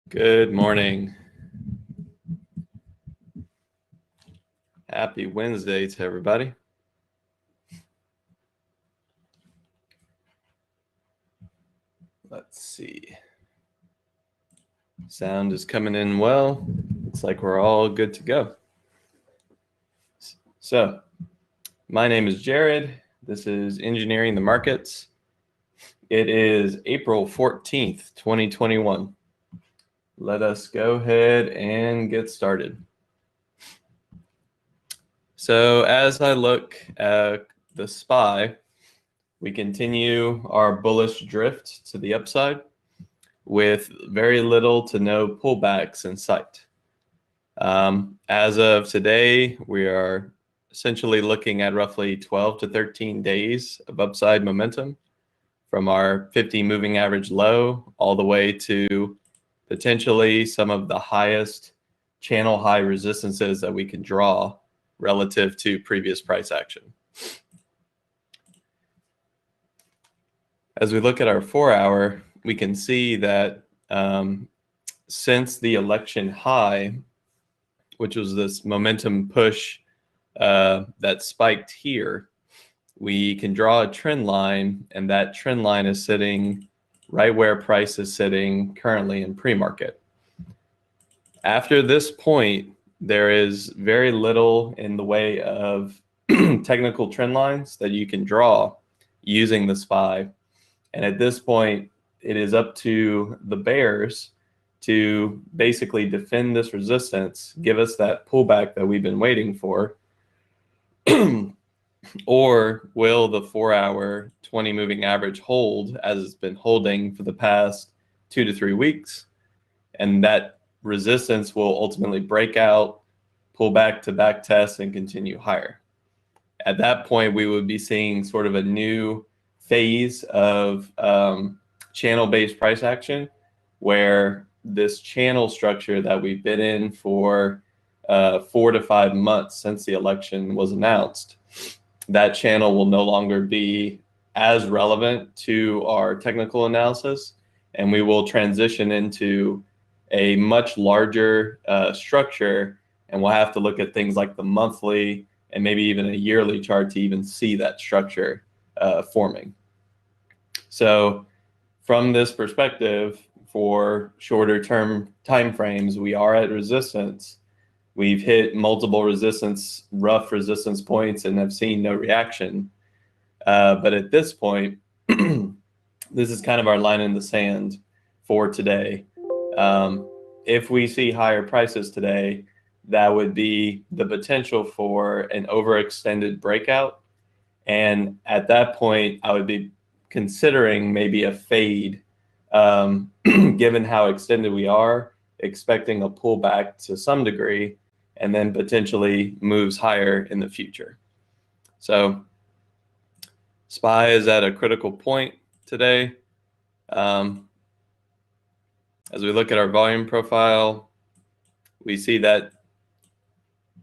Good morning. Happy Wednesday to everybody. Let's see. Sound is coming in well. Looks like we're all good to go. So, my name is Jared. This is Engineering the Markets. It is April 14th, 2021. Let us go ahead and get started. So as I look at the SPY, we continue our bullish drift to the upside with very little to no pullbacks in sight. As of today, we are essentially looking at roughly 12 to 13 days of upside momentum from our 50 moving average low all the way to potentially some of the highest channel high resistances that we can draw relative to previous price action. As we look at our 4-hour, we can see that since the election high, which was this momentum push that spiked here, we can draw a trend line, and that trend line is sitting right where price is sitting currently in pre-market. After this point, there is very little in the way of technical trend lines that you can draw using the SPY. And at this point, it is up to the bears to basically defend this resistance, give us that pullback that we've been waiting for, or will the 4-hour 20 moving average hold as it's been holding for the past 2 to 3 weeks, and that resistance will ultimately break out, pull back to back test, and continue higher. At that point, we would be seeing sort of a new phase of channel-based price action, where this channel structure that we've been in for 4 to 5 months since the election was announced, that channel will no longer be as relevant to our technical analysis, and we will transition into a much larger structure, and we'll have to look at things like the monthly and maybe even a yearly chart to even see that structure forming. So from this perspective, for shorter term timeframes, we are at resistance. We've hit multiple rough resistance points, and have seen no reaction. But at this point, this is kind of our line in the sand for today. If we see higher prices today, that would be the potential for an overextended breakout. And at that point, I would be considering maybe a fade, given how extended we are, expecting a pullback to some degree, and then potentially moves higher in the future. So SPY is at a critical point today. As we look at our volume profile, we see that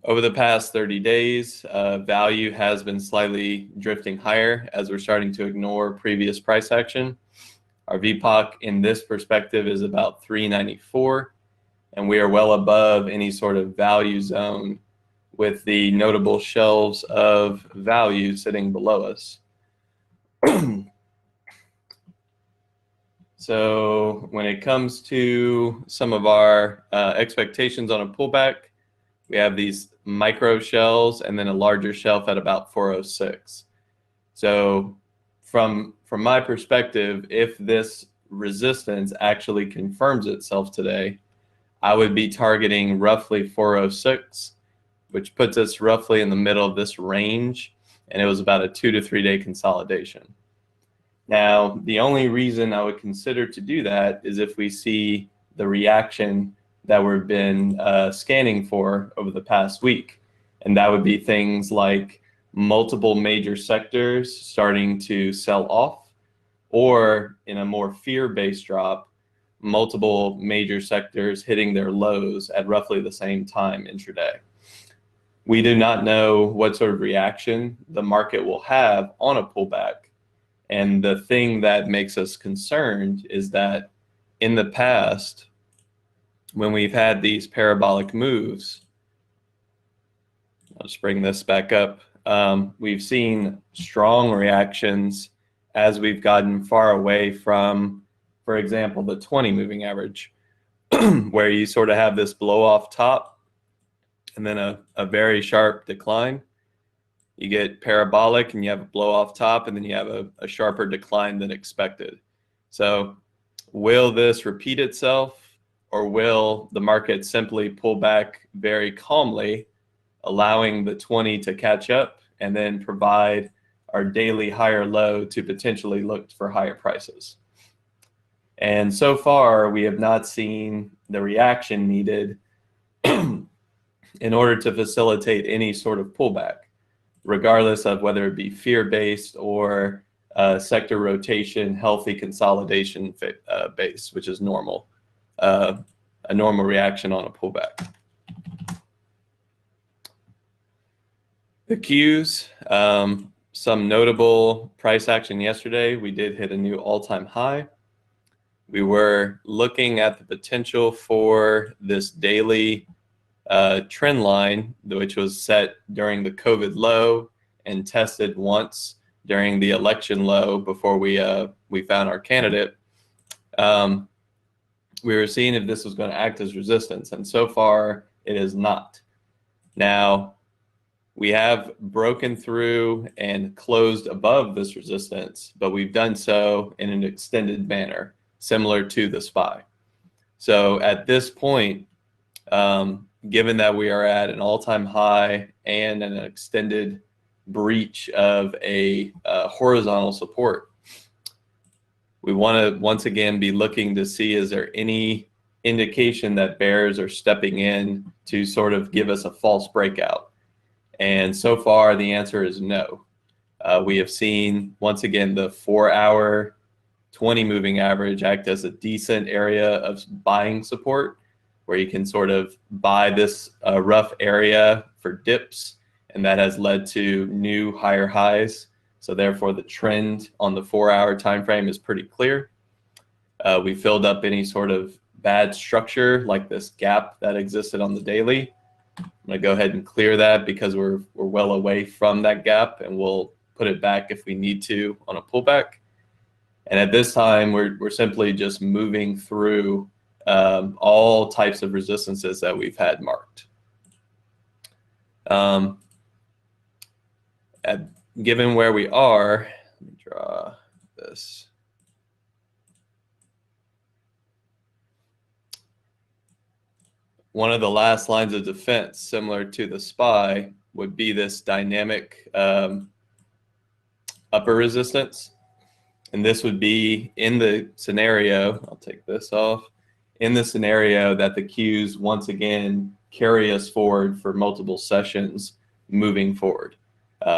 over the past 30 days, value has been slightly drifting higher as we're starting to ignore previous price action. Our VPOC in this perspective is about 394, and we are well above any sort of value zone, with the notable shelves of value sitting below us. So when it comes to some of our expectations on a pullback, we have these micro shelves and then a larger shelf at about 406. So from my perspective, if this resistance actually confirms itself today, I would be targeting roughly 406, which puts us roughly in the middle of this range, and it was about a 2 to 3 day consolidation. Now, the only reason I would consider to do that is if we see the reaction that we've been scanning for over the past week, and that would be things like multiple major sectors starting to sell off, or in a more fear-based drop, multiple major sectors hitting their lows at roughly the same time intraday. We do not know what sort of reaction the market will have on a pullback. And the thing that makes us concerned is that in the past, when we've had these parabolic moves, I'll just bring this back up. We've seen strong reactions as we've gotten far away from, for example, the 20 moving average, where you sort of have this blow off top and then a very sharp decline. You get parabolic and you have a blow off top, and then you have a sharper decline than expected. So will this repeat itself, or will the market simply pull back very calmly, allowing the 20 to catch up and then provide our daily higher low to potentially look for higher prices? And so far, we have not seen the reaction needed in order to facilitate any sort of pullback, regardless of whether it be fear-based or sector rotation, healthy consolidation base, which is normal, a normal reaction on a pullback. The Qs, some notable price action yesterday. We did hit a new all-time high. We were looking at the potential for this daily trend line, which was set during the COVID low and tested once during the election low before we found our candidate. We were seeing if this was going to act as resistance, and so far it is not. Now, we have broken through and closed above this resistance, but we've done so in an extended manner, similar to the SPY. So at this point, given that we are at an all-time high and an extended breach of a horizontal support, we want to once again be looking to see, is there any indication that bears are stepping in to sort of give us a false breakout? And so far, the answer is no. We have seen, once again, the 4-hour 20 moving average act as a decent area of buying support, where you can sort of buy this rough area for dips, and that has led to new higher highs. So therefore, the trend on the 4-hour time frame is pretty clear. We filled up any sort of bad structure like this gap that existed on the daily. I'm gonna go ahead and clear that because we're well away from that gap, and we'll put it back if we need to on a pullback. And at this time, we're simply just moving through all types of resistances that we've had marked. Given where we are, let me draw this. One of the last lines of defense, similar to the SPY, would be this dynamic upper resistance. And this would be in the scenario, I'll take this off, in the scenario that the Qs once again carry us forward for multiple sessions moving forward.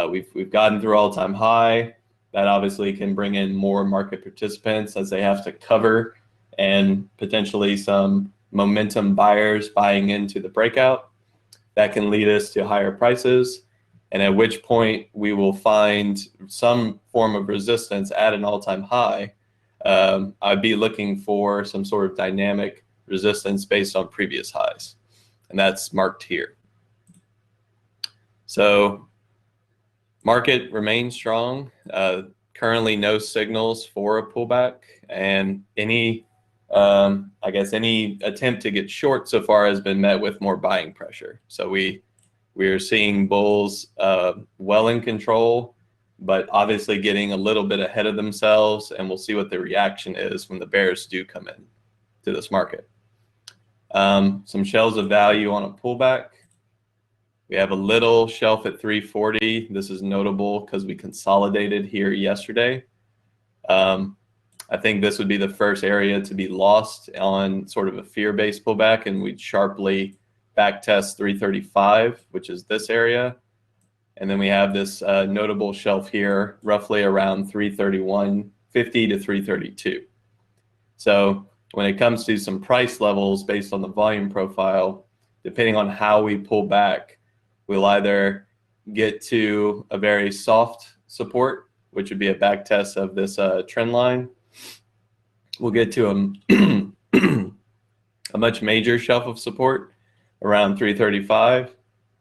We've gotten through all-time high. That obviously can bring in more market participants as they have to cover, and potentially some momentum buyers buying into the breakout. That can lead us to higher prices, and at which point we will find some form of resistance at an all-time high. I'd be looking for some sort of dynamic resistance based on previous highs, and that's marked here. So market remains strong. Currently no signals for a pullback, and any any attempt to get short so far has been met with more buying pressure. So we are seeing bulls well in control, but obviously getting a little bit ahead of themselves, and we'll see what the reaction is when the bears do come in to this market. Some shells of value on a pullback. We have a little shelf at 340. This is notable because we consolidated here yesterday. I think this would be the first area to be lost on sort of a fear-based pullback, and we'd sharply backtest 335, which is this area. And then we have this notable shelf here, roughly around 331.50 to 332. So when it comes to some price levels based on the volume profile, depending on how we pull back, we'll either get to a very soft support, which would be a back test of this trend line. We'll get to a much major shelf of support around 335,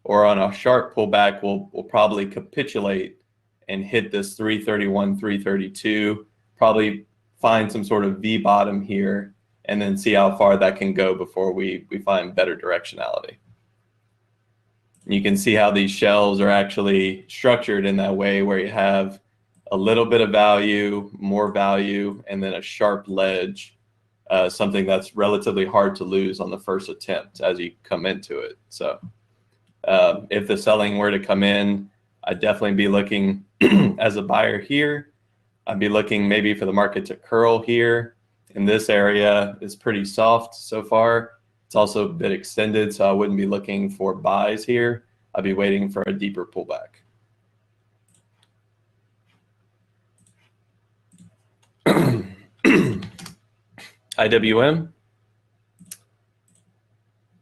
or on a sharp pullback, we'll probably capitulate and hit this 331, 332, probably find some sort of V bottom here, and then see how far that can go before we find better directionality. You can see how these shelves are actually structured in that way, where you have a little bit of value, more value, and then a sharp ledge, something that's relatively hard to lose on the first attempt as you come into it. So if the selling were to come in, I'd definitely be looking as a buyer here. I'd be looking maybe for the market to curl here. In this area is pretty soft so far. It's also a bit extended, so I wouldn't be looking for buys here. I'd be waiting for a deeper pullback. IWM.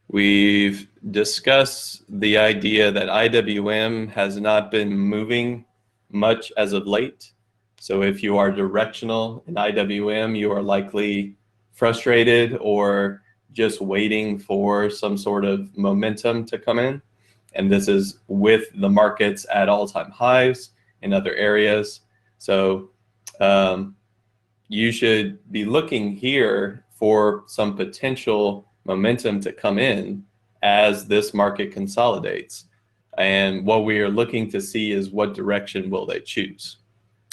We've discussed the idea that IWM has not been moving much as of late. So if you are directional in IWM, you are likely frustrated or just waiting for some sort of momentum to come in. And this is with the markets at all-time highs in other areas. So you should be looking here for some potential momentum to come in as this market consolidates. And what we are looking to see is what direction will they choose.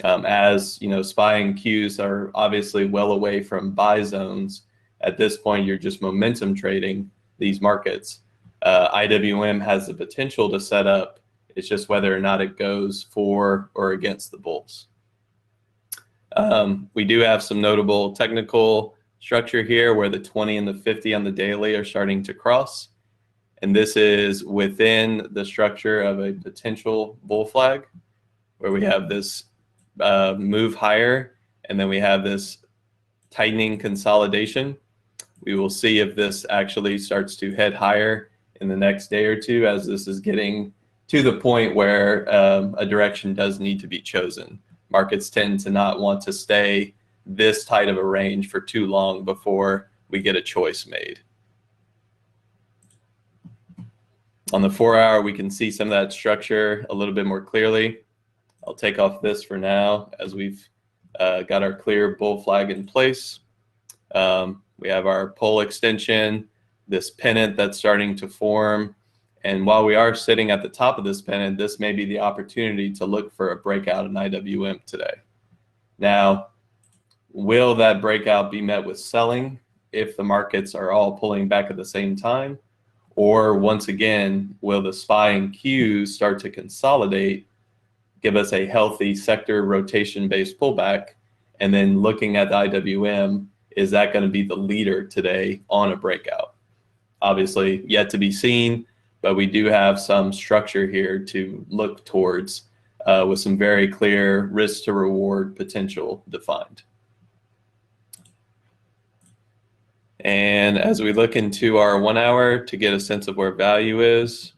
As you know, SPY and Qs are obviously well away from buy zones. At this point, you're just momentum trading these markets. IWM has the potential to set up. It's just whether or not it goes for or against the bulls. We do have some notable technical structure here where the 20 and the 50 on the daily are starting to cross. And this is within the structure of a potential bull flag, where we have this move higher, and then we have this tightening consolidation. We will see if this actually starts to head higher in the next day or two, as this is getting to the point where a direction does need to be chosen. Markets tend to not want to stay this tight of a range for too long before we get a choice made. On the 4 hour, we can see some of that structure a little bit more clearly. I'll take off this for now as we've got our clear bull flag in place. We have our pole extension, this pennant that's starting to form. And while we are sitting at the top of this pennant, this may be the opportunity to look for a breakout in IWM today. Now, will that breakout be met with selling if the markets are all pulling back at the same time? Or once again, will the SPY and Qs start to consolidate, give us a healthy sector rotation-based pullback, and then looking at the IWM, is that going to be the leader today on a breakout? Obviously, yet to be seen, but we do have some structure here to look towards with some very clear risk to reward potential defined. And as we look into our 1 hour to get a sense of where value is,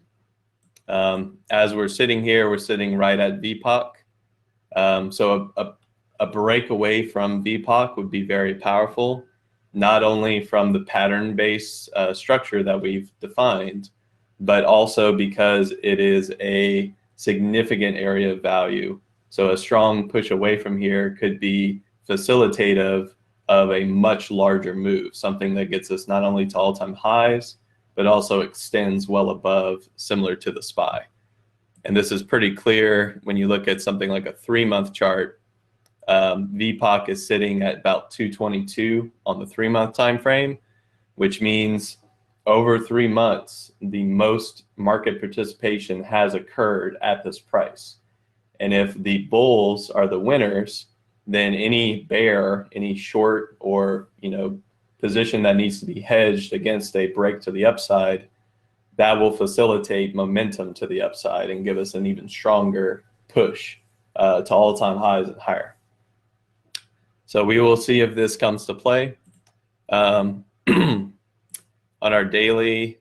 as we're sitting here, we're sitting right at VPOC. So a break away from VPOC would be very powerful, not only from the pattern-based structure that we've defined, but also because it is a significant area of value. So a strong push away from here could be facilitative of a much larger move, something that gets us not only to all-time highs, but also extends well above, similar to the SPY. And this is pretty clear when you look at something like a 3-month chart. VPOC is sitting at about 222 on the 3-month time frame, which means over 3 months, the most market participation has occurred at this price. And if the bulls are the winners, then any bear, any short or position that needs to be hedged against a break to the upside, that will facilitate momentum to the upside and give us an even stronger push to all-time highs and higher. So we will see if this comes to play. On our daily,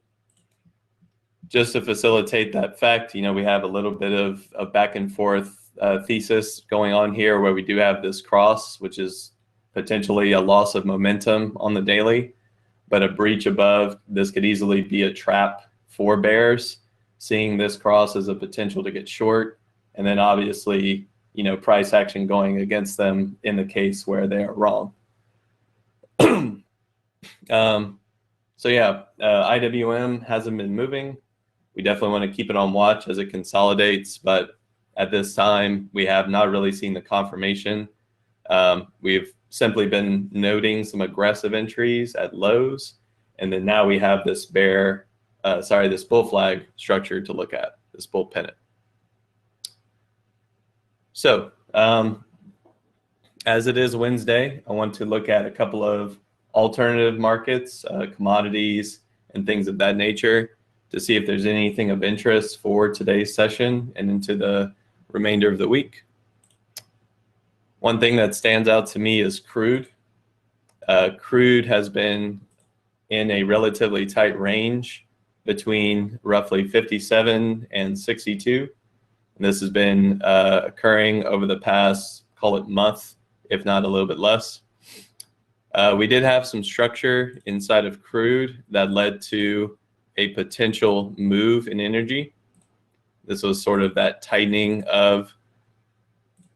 just to facilitate that fact, we have a little bit of back and forth thesis going on here, where we do have this cross, which is potentially a loss of momentum on the daily. but a breach above this could easily be a trap for bears, seeing this cross as a potential to get short, and then obviously, price action going against them in the case where they are wrong. So yeah, IWM hasn't been moving. We definitely want to keep it on watch as it consolidates, but at this time, we have not really seen the confirmation. We've simply been noting some aggressive entries at lows, and then now we have this this bull flag structure to look at, this bull pennant. So as it is Wednesday, I want to look at a couple of alternative markets, commodities, and things of that nature to see if there's anything of interest for today's session and into the remainder of the week. One thing that stands out to me is crude. Crude has been in a relatively tight range between roughly 57 and 62. And this has been occurring over the past, call it month, if not a little bit less. We did have some structure inside of crude that led to a potential move in energy. This was sort of that tightening of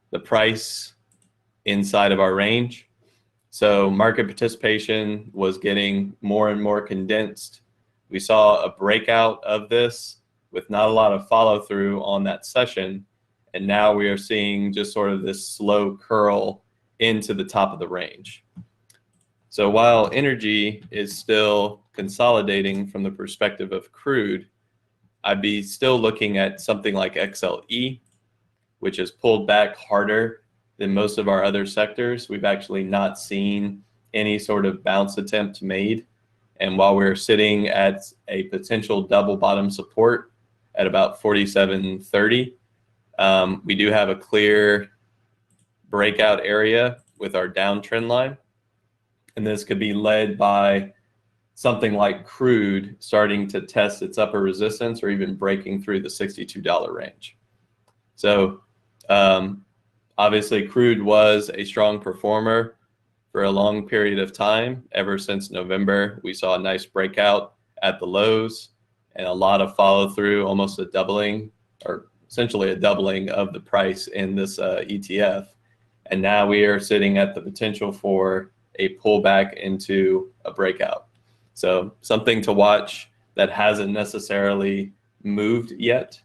the price inside of our range. So market participation was getting more and more condensed. We saw a breakout of this with not a lot of follow through on that session. And now we are seeing just sort of this slow curl into the top of the range. So while energy is still consolidating from the perspective of crude, I'd be still looking at something like XLE, which has pulled back harder than most of our other sectors. We've actually not seen any sort of bounce attempt made. And while we're sitting at a potential double bottom support at about 47.30, we do have a clear breakout area with our downtrend line. And this could be led by something like crude starting to test its upper resistance or even breaking through the $62 range. So obviously crude was a strong performer for a long period of time. Ever since November, we saw a nice breakout at the lows and a lot of follow through, almost a doubling or essentially a doubling of the price in this ETF. And now we are sitting at the potential for a pullback into a breakout. So something to watch that hasn't necessarily moved yet,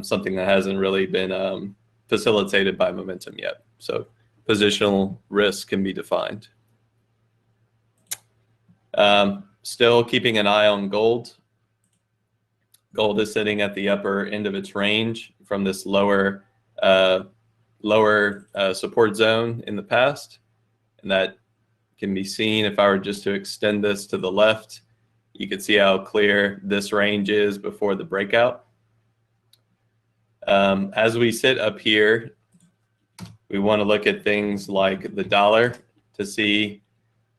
something that hasn't really been facilitated by momentum yet. So positional risk can be defined. Still keeping an eye on gold. Gold is sitting at the upper end of its range from this lower support zone in the past, and that can be seen if I were just to extend this to the left. You can see how clear this range is before the breakout. As we sit up here, we want to look at things like the dollar to see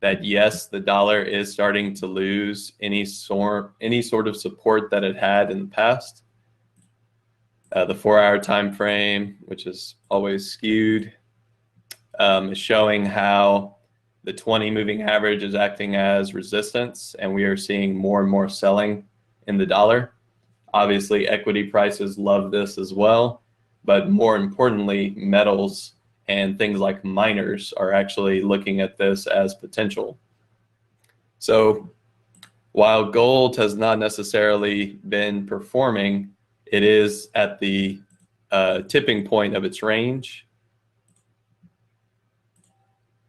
that yes, the dollar is starting to lose any sort of support that it had in the past. The 4-hour time frame, which is always skewed, is showing how the 20 moving average is acting as resistance, and we are seeing more and more selling in the dollar. Obviously, equity prices love this as well, but more importantly, metals and things like miners are actually looking at this as potential. So while gold has not necessarily been performing, it is at the tipping point of its range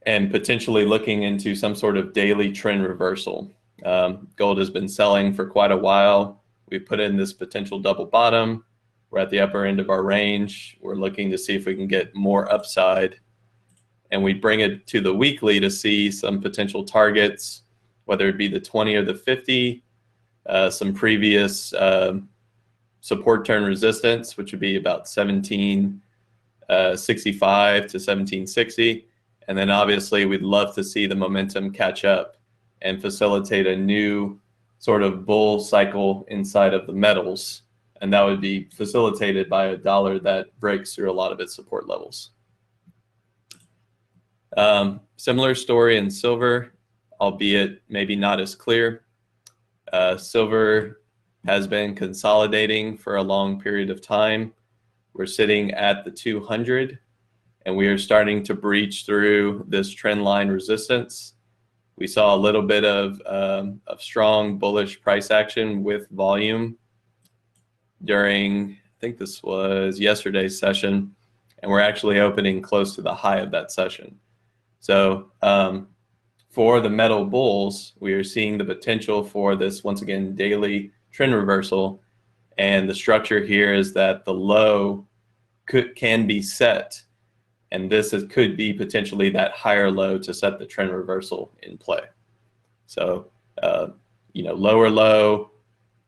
and potentially looking into some sort of daily trend reversal. Gold has been selling for quite a while. We put in this potential double bottom. We're at the upper end of our range. We're looking to see if we can get more upside. And we bring it to the weekly to see some potential targets, whether it be the 20 or the 50, some previous support turn resistance, which would be about 1765 to 1760. And then obviously we'd love to see the momentum catch up and facilitate a new sort of bull cycle inside of the metals. And that would be facilitated by a dollar that breaks through a lot of its support levels. Similar story in silver. albeit maybe not as clear. Silver has been consolidating for a long period of time. We're sitting at the 200, and we are starting to breach through this trend line resistance. We saw a little bit of strong bullish price action with volume during, I think this was yesterday's session, and we're actually opening close to the high of that session. So for the metal bulls, we are seeing the potential for this, once again, daily trend reversal. And the structure here is that the low can be set, and this could be potentially that higher low to set the trend reversal in play. So, lower low,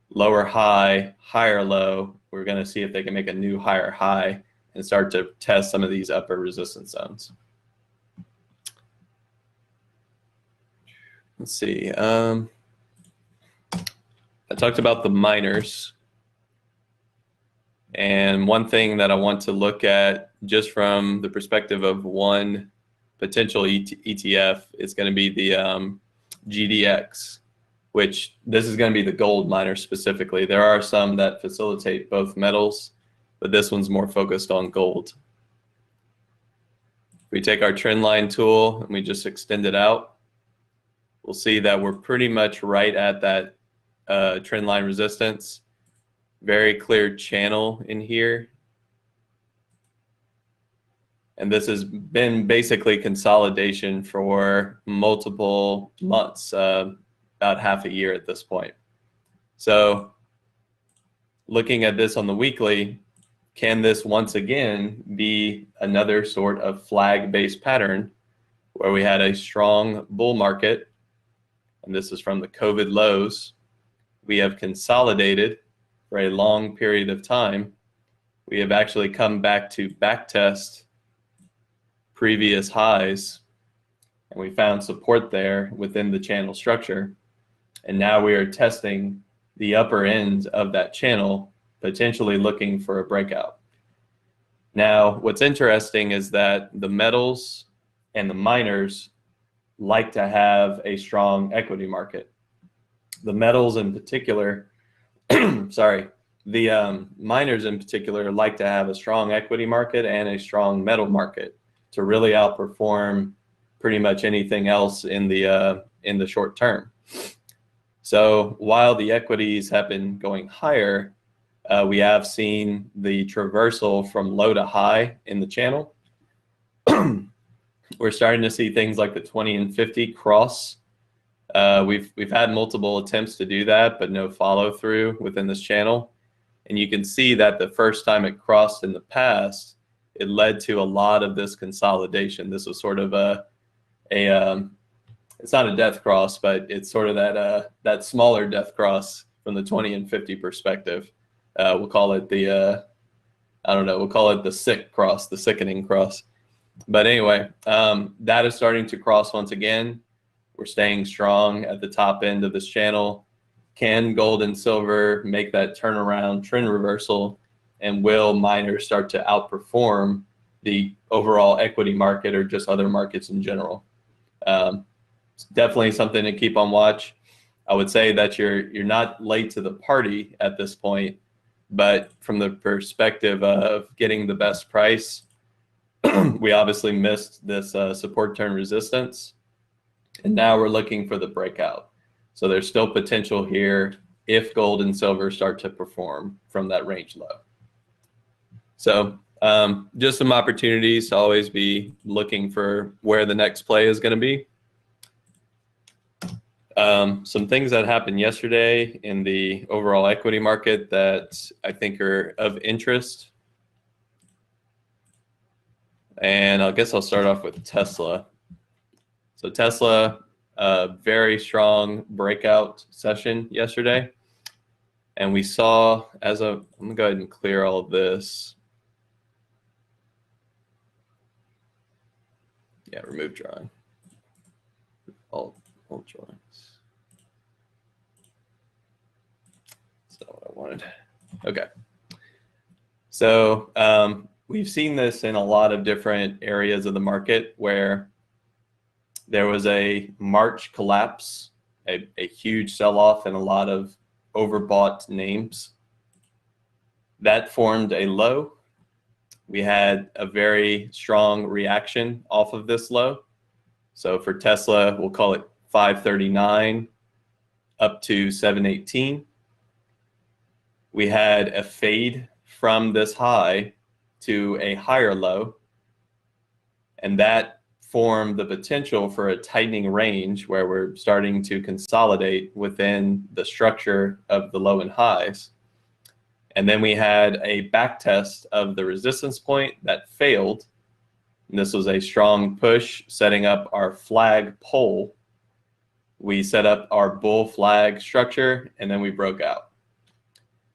lower high, higher low. We're going to see if they can make a new higher high and start to test some of these upper resistance zones. Let's see. I talked about the miners. And one thing that I want to look at just from the perspective of one potential ETF is going to be the GDX, which this is going to be the gold miner specifically. There are some that facilitate both metals, but this one's more focused on gold. If we take our trend line tool and we just extend it out, we'll see that we're pretty much right at that trend line resistance. Very clear channel in here. And this has been basically consolidation for multiple months, about half a year at this point. So looking at this on the weekly, can this once again be another sort of flag-based pattern where we had a strong bull market, and this is from the COVID lows. We have consolidated for a long period of time. We have actually come back to backtest previous highs, and we found support there within the channel structure. And now we are testing the upper end of that channel, potentially looking for a breakout. Now, what's interesting is that the metals and the miners like to have a strong equity market. The metals in particular, the miners in particular like to have a strong equity market and a strong metal market to really outperform pretty much anything else in the short term. So while the equities have been going higher, we have seen the traversal from low to high in the channel. We're starting to see things like the 20 and 50 cross. We've had multiple attempts to do that, but no follow through within this channel. And you can see that the first time it crossed in the past, it led to a lot of this consolidation. This was sort of it's not a death cross, but it's sort of that smaller death cross from the 20 and 50 perspective. We'll call it we'll call it the sick cross, the sickening cross. But anyway, that is starting to cross once again. We're staying strong at the top end of this channel. Can gold and silver make that turnaround trend reversal? And will miners start to outperform the overall equity market or just other markets in general? It's definitely something to keep on watch. I would say that you're not late to the party at this point, but from the perspective of getting the best price, we obviously missed this support turn resistance, and now we're looking for the breakout. So there's still potential here if gold and silver start to perform from that range low. So just some opportunities to always be looking for where the next play is going to be. Some things that happened yesterday in the overall equity market that I think are of interest. And I guess I'll start off with Tesla. So Tesla, very strong breakout session yesterday. And we saw, I'm gonna go ahead and clear all of this. Yeah, remove drawing. All drawings. That's not what I wanted. Okay. So we've seen this in a lot of different areas of the market where There was a March collapse, a huge sell-off in a lot of overbought names. That formed a low. We had a very strong reaction off of this low. So for Tesla, we'll call it 539 up to 718. We had a fade from this high to a higher low, and that formed the potential for a tightening range where we're starting to consolidate within the structure of the low and highs. And then we had a back test of the resistance point that failed. And this was a strong push, setting up our flag pole. We set up our bull flag structure, and then we broke out.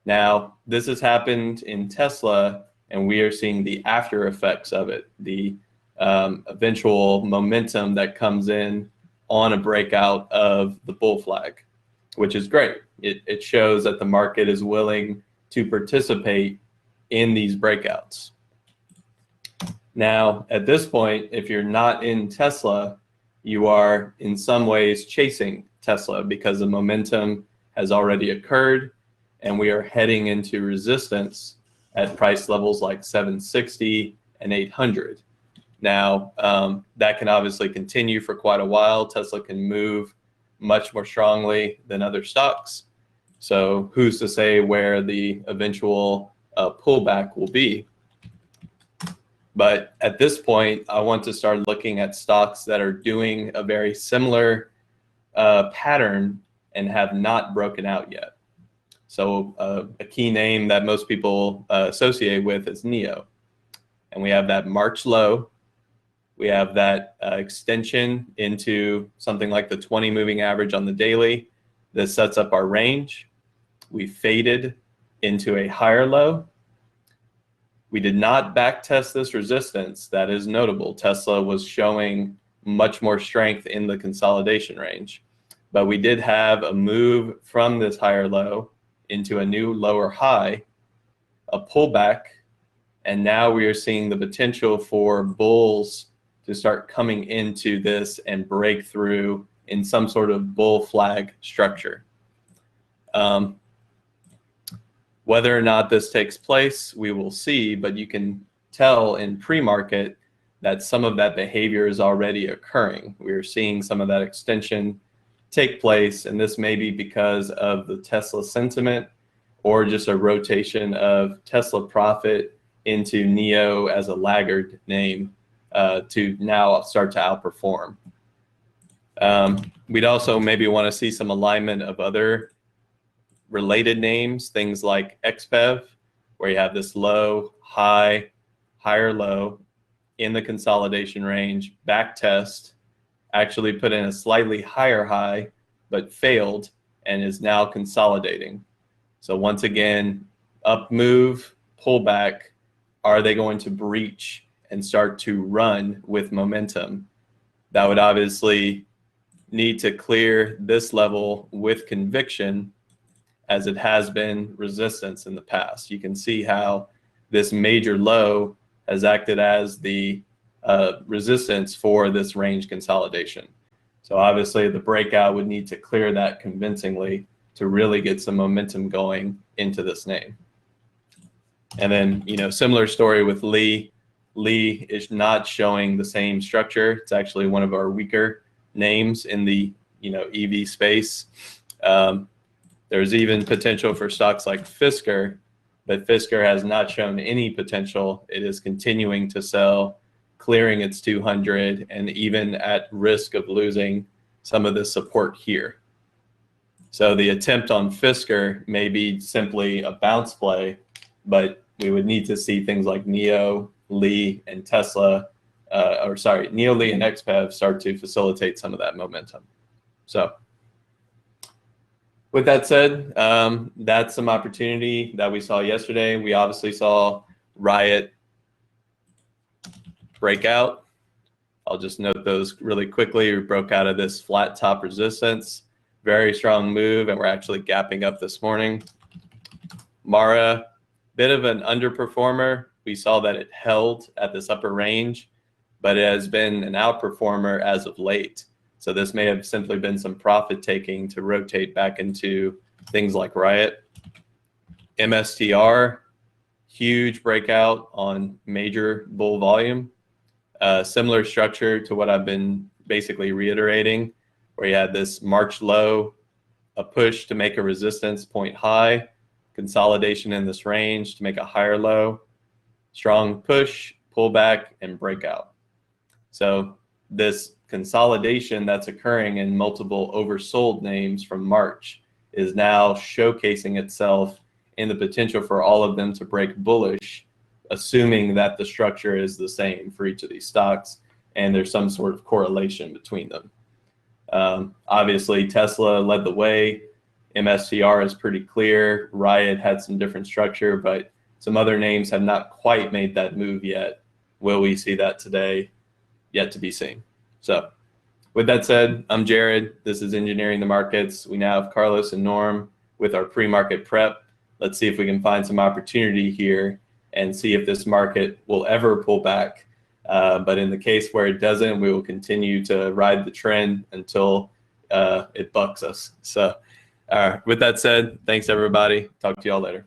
Now, this has happened in Tesla, and we are seeing the after effects of it, the eventual momentum that comes in on a breakout of the bull flag, which is great. It shows that the market is willing to participate in these breakouts. Now, at this point, if you're not in Tesla, you are in some ways chasing Tesla because the momentum has already occurred, and we are heading into resistance at price levels like 760 and 800. Now, that can obviously continue for quite a while. Tesla can move much more strongly than other stocks. So who's to say where the eventual pullback will be? But at this point, I want to start looking at stocks that are doing a very similar pattern and have not broken out yet. So a key name that most people associate with is NIO. And we have that March low. We have that extension into something like the 20 moving average on the daily. This sets up our range. We faded into a higher low. We did not back test this resistance. That is notable. Tesla was showing much more strength in the consolidation range. But we did have a move from this higher low into a new lower high, a pullback, and now we are seeing the potential for bulls to start coming into this and break through in some sort of bull flag structure. Whether or not this takes place, we will see, but you can tell in pre-market that some of that behavior is already occurring. We are seeing some of that extension take place, and this may be because of the Tesla sentiment or just a rotation of Tesla profit into NIO as a laggard name to now start to outperform. We'd also maybe want to see some alignment of other related names, things like XPEV, where you have this low, high, higher low in the consolidation range, back test, actually put in a slightly higher high, but failed and is now consolidating. So once again, up move, pullback, are they going to breach and start to run with momentum? That would obviously need to clear this level with conviction, as it has been resistance in the past. You can see how this major low has acted as the resistance for this range consolidation. So obviously the breakout would need to clear that convincingly to really get some momentum going into this name. And then, similar story with Lee. Lee is not showing the same structure. It's actually one of our weaker names in the EV space. There's even potential for stocks like Fisker, but Fisker has not shown any potential. It is continuing to sell, clearing its 200, and even at risk of losing some of the support here. So the attempt on Fisker may be simply a bounce play, but we would need to see things like NIO, Lee, and Tesla, NIO, Lee, and XPEV start to facilitate some of that momentum. So with that said, that's some opportunity that we saw yesterday. We obviously saw Riot breakout. I'll just note those really quickly. We broke out of this flat top resistance, very strong move, and we're actually gapping up this morning. Mara, bit of an underperformer. We saw that it held at this upper range, but it has been an outperformer as of late. So this may have simply been some profit taking to rotate back into things like Riot. MSTR, huge breakout on major bull volume. Similar structure to what I've been basically reiterating, where you had this March low, a push to make a resistance point high, consolidation in this range to make a higher low, strong push, pullback, and breakout. So this consolidation that's occurring in multiple oversold names from March is now showcasing itself in the potential for all of them to break bullish, assuming that the structure is the same for each of these stocks and there's some sort of correlation between them. Obviously, Tesla led the way. MSTR is pretty clear. Riot had some different structure, but some other names have not quite made that move yet. Will we see that today? Yet to be seen. So with that said, I'm Jared. This is Engineering the Markets. We now have Carlos and Norm with our pre-market prep. Let's see if we can find some opportunity here and see if this market will ever pull back. But in the case where it doesn't, we will continue to ride the trend until it bucks us. So with that said, thanks everybody. Talk to y'all later.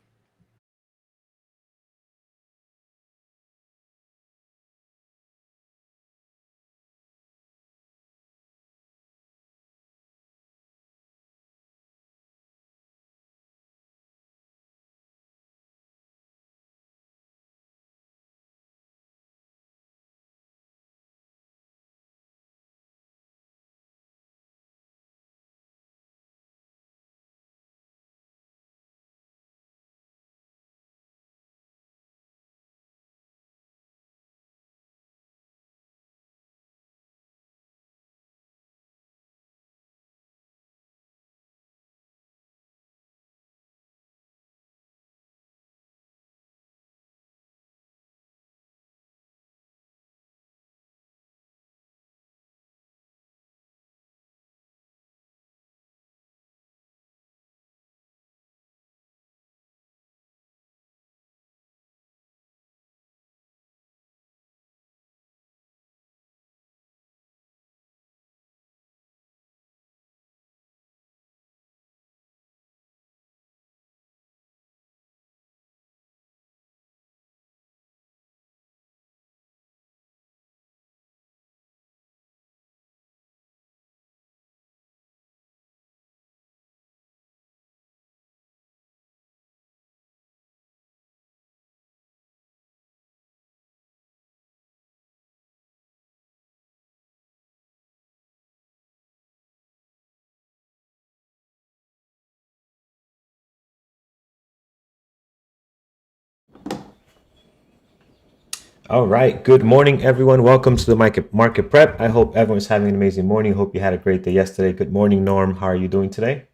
All right. Good morning, everyone. Welcome to the market prep. I hope everyone's having an amazing morning. Hope you had a great day yesterday. Good morning, Norm. How are you doing today?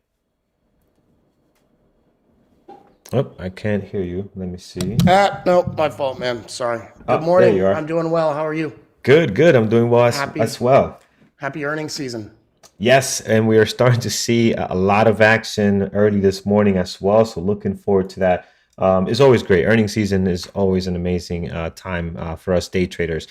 Oh, I can't hear you. Let me see. No, my fault, man. Sorry. Good There morning. you are. I'm doing well. How are you? Good. I'm doing well as well. Happy earnings season. Yes, and we are starting to see a lot of action early this morning as well. So looking forward to that. It's always great. Earnings season is always an amazing time for us day traders.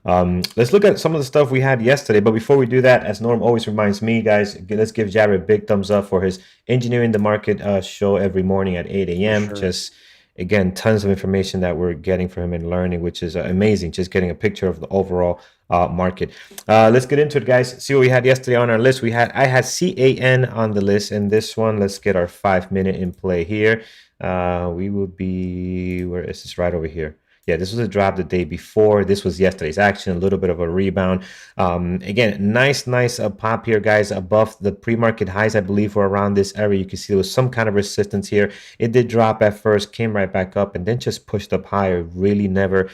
Let's look at some of the stuff we had yesterday. But before we do that, as Norm always reminds me, guys, let's give Jared a big thumbs up for his Engineering the Market show every morning at 8 a.m. Sure. Just, again, tons of information that we're getting from him and learning, which is amazing. Just getting a picture of the overall market. Let's get into it, guys. See what we had yesterday on our list. I had CAN on the list, and this one, let's get our 5-minute in play here. We will be, where is this? Right over here. Yeah, this was a drop the day before. This was yesterday's action, a little bit of a rebound. Again, nice pop here, guys, above the pre-market highs. I believe were around this area. You can see there was some kind of resistance here. It did drop at first, came right back up, and then just pushed up higher. Really never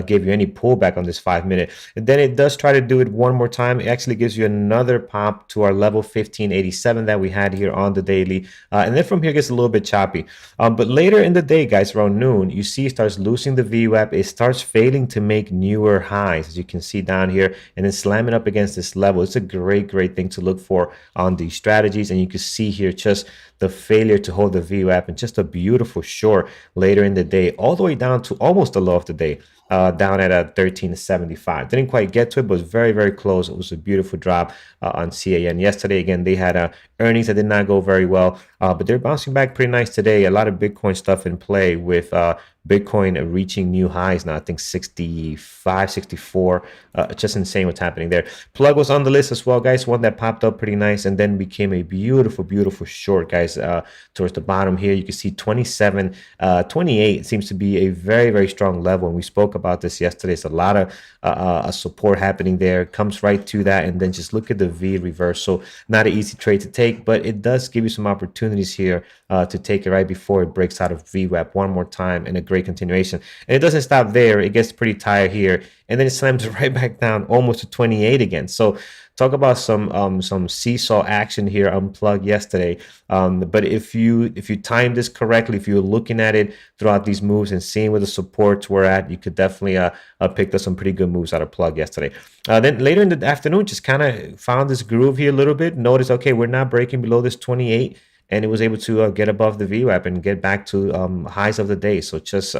gave you any pullback on this 5-minute. And then it does try to do it one more time. It actually gives you another pop to our level 1587 that we had here on the daily. And then from here, it gets a little bit choppy. But later in the day, guys, around noon, you see it starts losing the VWAP. It starts failing to make newer highs, as you can see down here, and then slamming up against this level. It's a great thing to look for on these strategies. And you can see here just the failure to hold the VWAP and just a beautiful short later in the day, all the way down to almost the low of the day. down at 1375. Didn't quite get to it, but was very, very close. It was a beautiful drop on CAN yesterday. Again, they had earnings that did not go very well, but they're bouncing back pretty nice today. A lot of Bitcoin stuff in play with Bitcoin reaching new highs now. I think 65, 64. Just insane what's happening there. Plug was on the list as well, guys. One that popped up pretty nice and then became a beautiful, beautiful short, guys. Towards the bottom here, you can see 27, 28 seems to be a very, very strong level. And we spoke about this yesterday. It's a lot of support happening there. Comes right to that. And then just look at the V reversal. Not an easy trade to take, but it does give you some opportunities here to take it right before it breaks out of VWAP one more time and a great continuation. And it doesn't stop there. It gets pretty tired here, and then it slams right back down almost to 28 again. So talk about some seesaw action here unplugged yesterday. But if you time this correctly, if you're looking at it throughout these moves and seeing where the supports were at, you could definitely pick up some pretty good moves out of plug yesterday. Then later in the afternoon, just kind of found this groove here a little bit. Notice, okay, we're not breaking below this 28. And it was able to get above the VWAP and get back to highs of the day. So just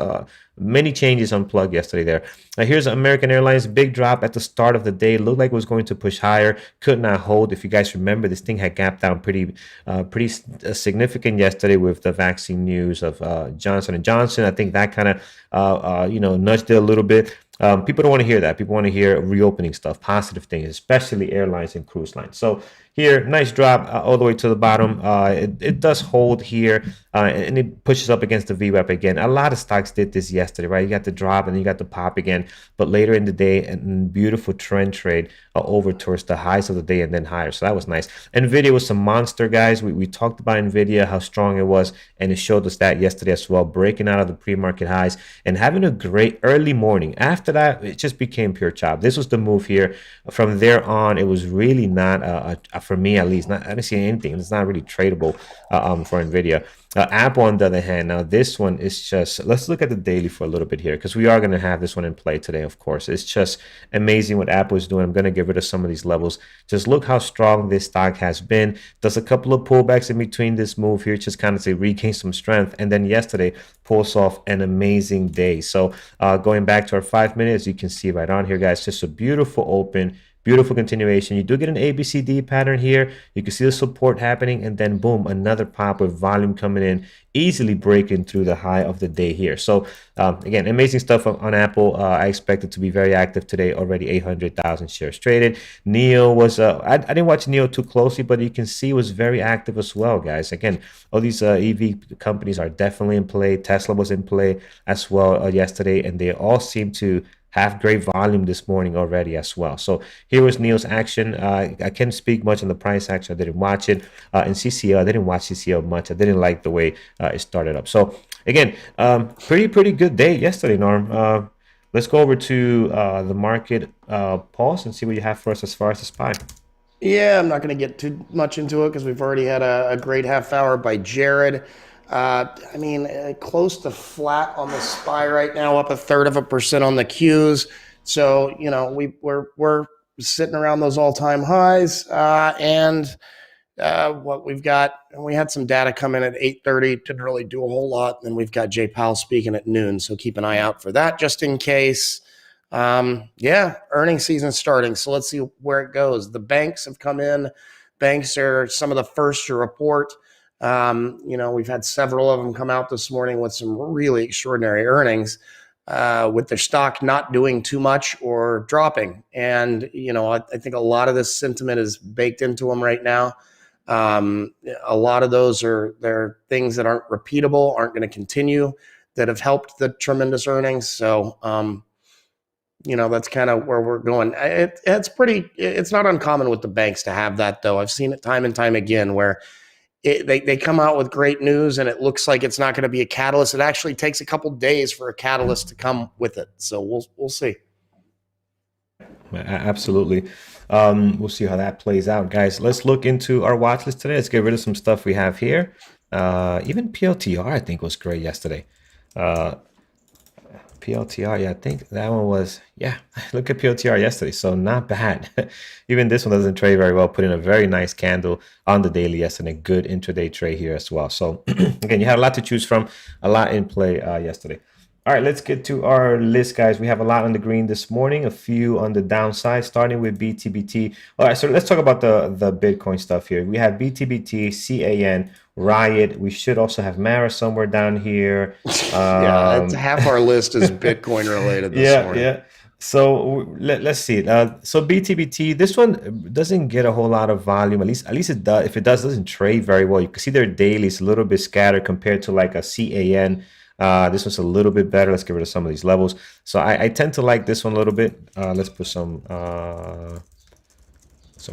many changes unplugged yesterday there. Here's American Airlines, big drop at the start of the day. Looked like it was going to push higher. Could not hold. If you guys remember, this thing had gapped down pretty significant yesterday with the vaccine news of Johnson & Johnson. I think that kind of nudged it a little bit. People don't want to hear that. People want to hear reopening stuff, positive things, especially airlines and cruise lines. So here, nice drop all the way to the bottom. It does hold here, and it pushes up against the VWAP again. A lot of stocks did this yesterday, right? You got the drop and then you got the pop again. But later in the day, a beautiful trend trade over towards the highs of the day and then higher. So that was nice. NVIDIA was some monster, guys. We talked about NVIDIA, how strong it was, and it showed us that yesterday as well, breaking out of the pre-market highs and having a great early morning. After that, it just became pure chop. This was the move here. From there on, it was really not, for me at least, I didn't see anything. It's not really tradable for NVIDIA. Apple, on the other hand, now this one is just, let's look at the daily for a little bit here, because we are going to have this one in play today, of course. It's just amazing what Apple is doing. I'm going to get rid of some of these levels. Just look how strong this stock has been. Does a couple of pullbacks in between this move here, just kind of to regain some strength. And then yesterday pulls off an amazing day. So going back to our 5 minutes, you can see right on here, guys, just a beautiful open, beautiful continuation. You do get an ABCD pattern here. You can see the support happening, and then boom, another pop with volume coming in, easily breaking through the high of the day here. So again, amazing stuff on Apple. I expect it to be very active today. Already 800,000 shares traded. NEO was I didn't watch NEO too closely, but you can see it was very active as well, guys. Again, all these EV companies are definitely in play. Tesla was in play as well yesterday, and they all seem to have great volume this morning already as well. So here was NEO's action. I can't speak much on the price action. I didn't watch it. In CCL, I didn't watch CCL much. I didn't like the way it started up. So again, pretty good day yesterday, Norm. Let's go over to the market pulse and see what you have for us as far as the SPY. Yeah, I'm not going to get too much into it because we've already had a great half hour by Jared. Close to flat on the SPY right now, up 1/3% on the Qs. So, we're sitting around those all-time highs. What we've got, and we had some data come in at 8:30, didn't really do a whole lot. And we've got Jay Powell speaking at noon. So keep an eye out for that just in case. Earnings season starting. So let's see where it goes. The banks have come in. Banks are some of the first to report. We've had several of them come out this morning with some really extraordinary earnings, with their stock not doing too much or dropping. And, I think a lot of this sentiment is baked into them right now. A lot of those they're things that aren't repeatable, aren't going to continue, that have helped the tremendous earnings. So, that's kind of where we're going. It's not uncommon with the banks to have that, though. I've seen it time and time again where they come out with great news and it looks like it's not going to be a catalyst. It actually takes a couple days for a catalyst to come with it. So we'll see. Absolutely. We'll see how that plays out, guys. Let's look into our watch list today. Let's get rid of some stuff we have here. Even PLTR, I think, was great yesterday. PLTR, I think that one was, look at PLTR yesterday, so not bad. Even this one doesn't trade very well, put in a very nice candle on the daily yesterday, good intraday trade here as well. So again, you had a lot to choose from, a lot in play yesterday. All right, let's get to our list, guys. We have a lot on the green this morning, a few on the downside, starting with BTBT. All right, so let's talk about the Bitcoin stuff here. We have BTBT, CAN, Riot. We should also have Mara somewhere down here. Yeah, it's half our list is Bitcoin related this morning. Yeah. So let's see. So BTBT, this one doesn't get a whole lot of volume. At least it does. If it doesn't trade very well. You can see their daily is a little bit scattered compared to like a CAN. This one's a little bit better. Let's get rid of some of these levels. So I tend to like this one a little bit. Let's put some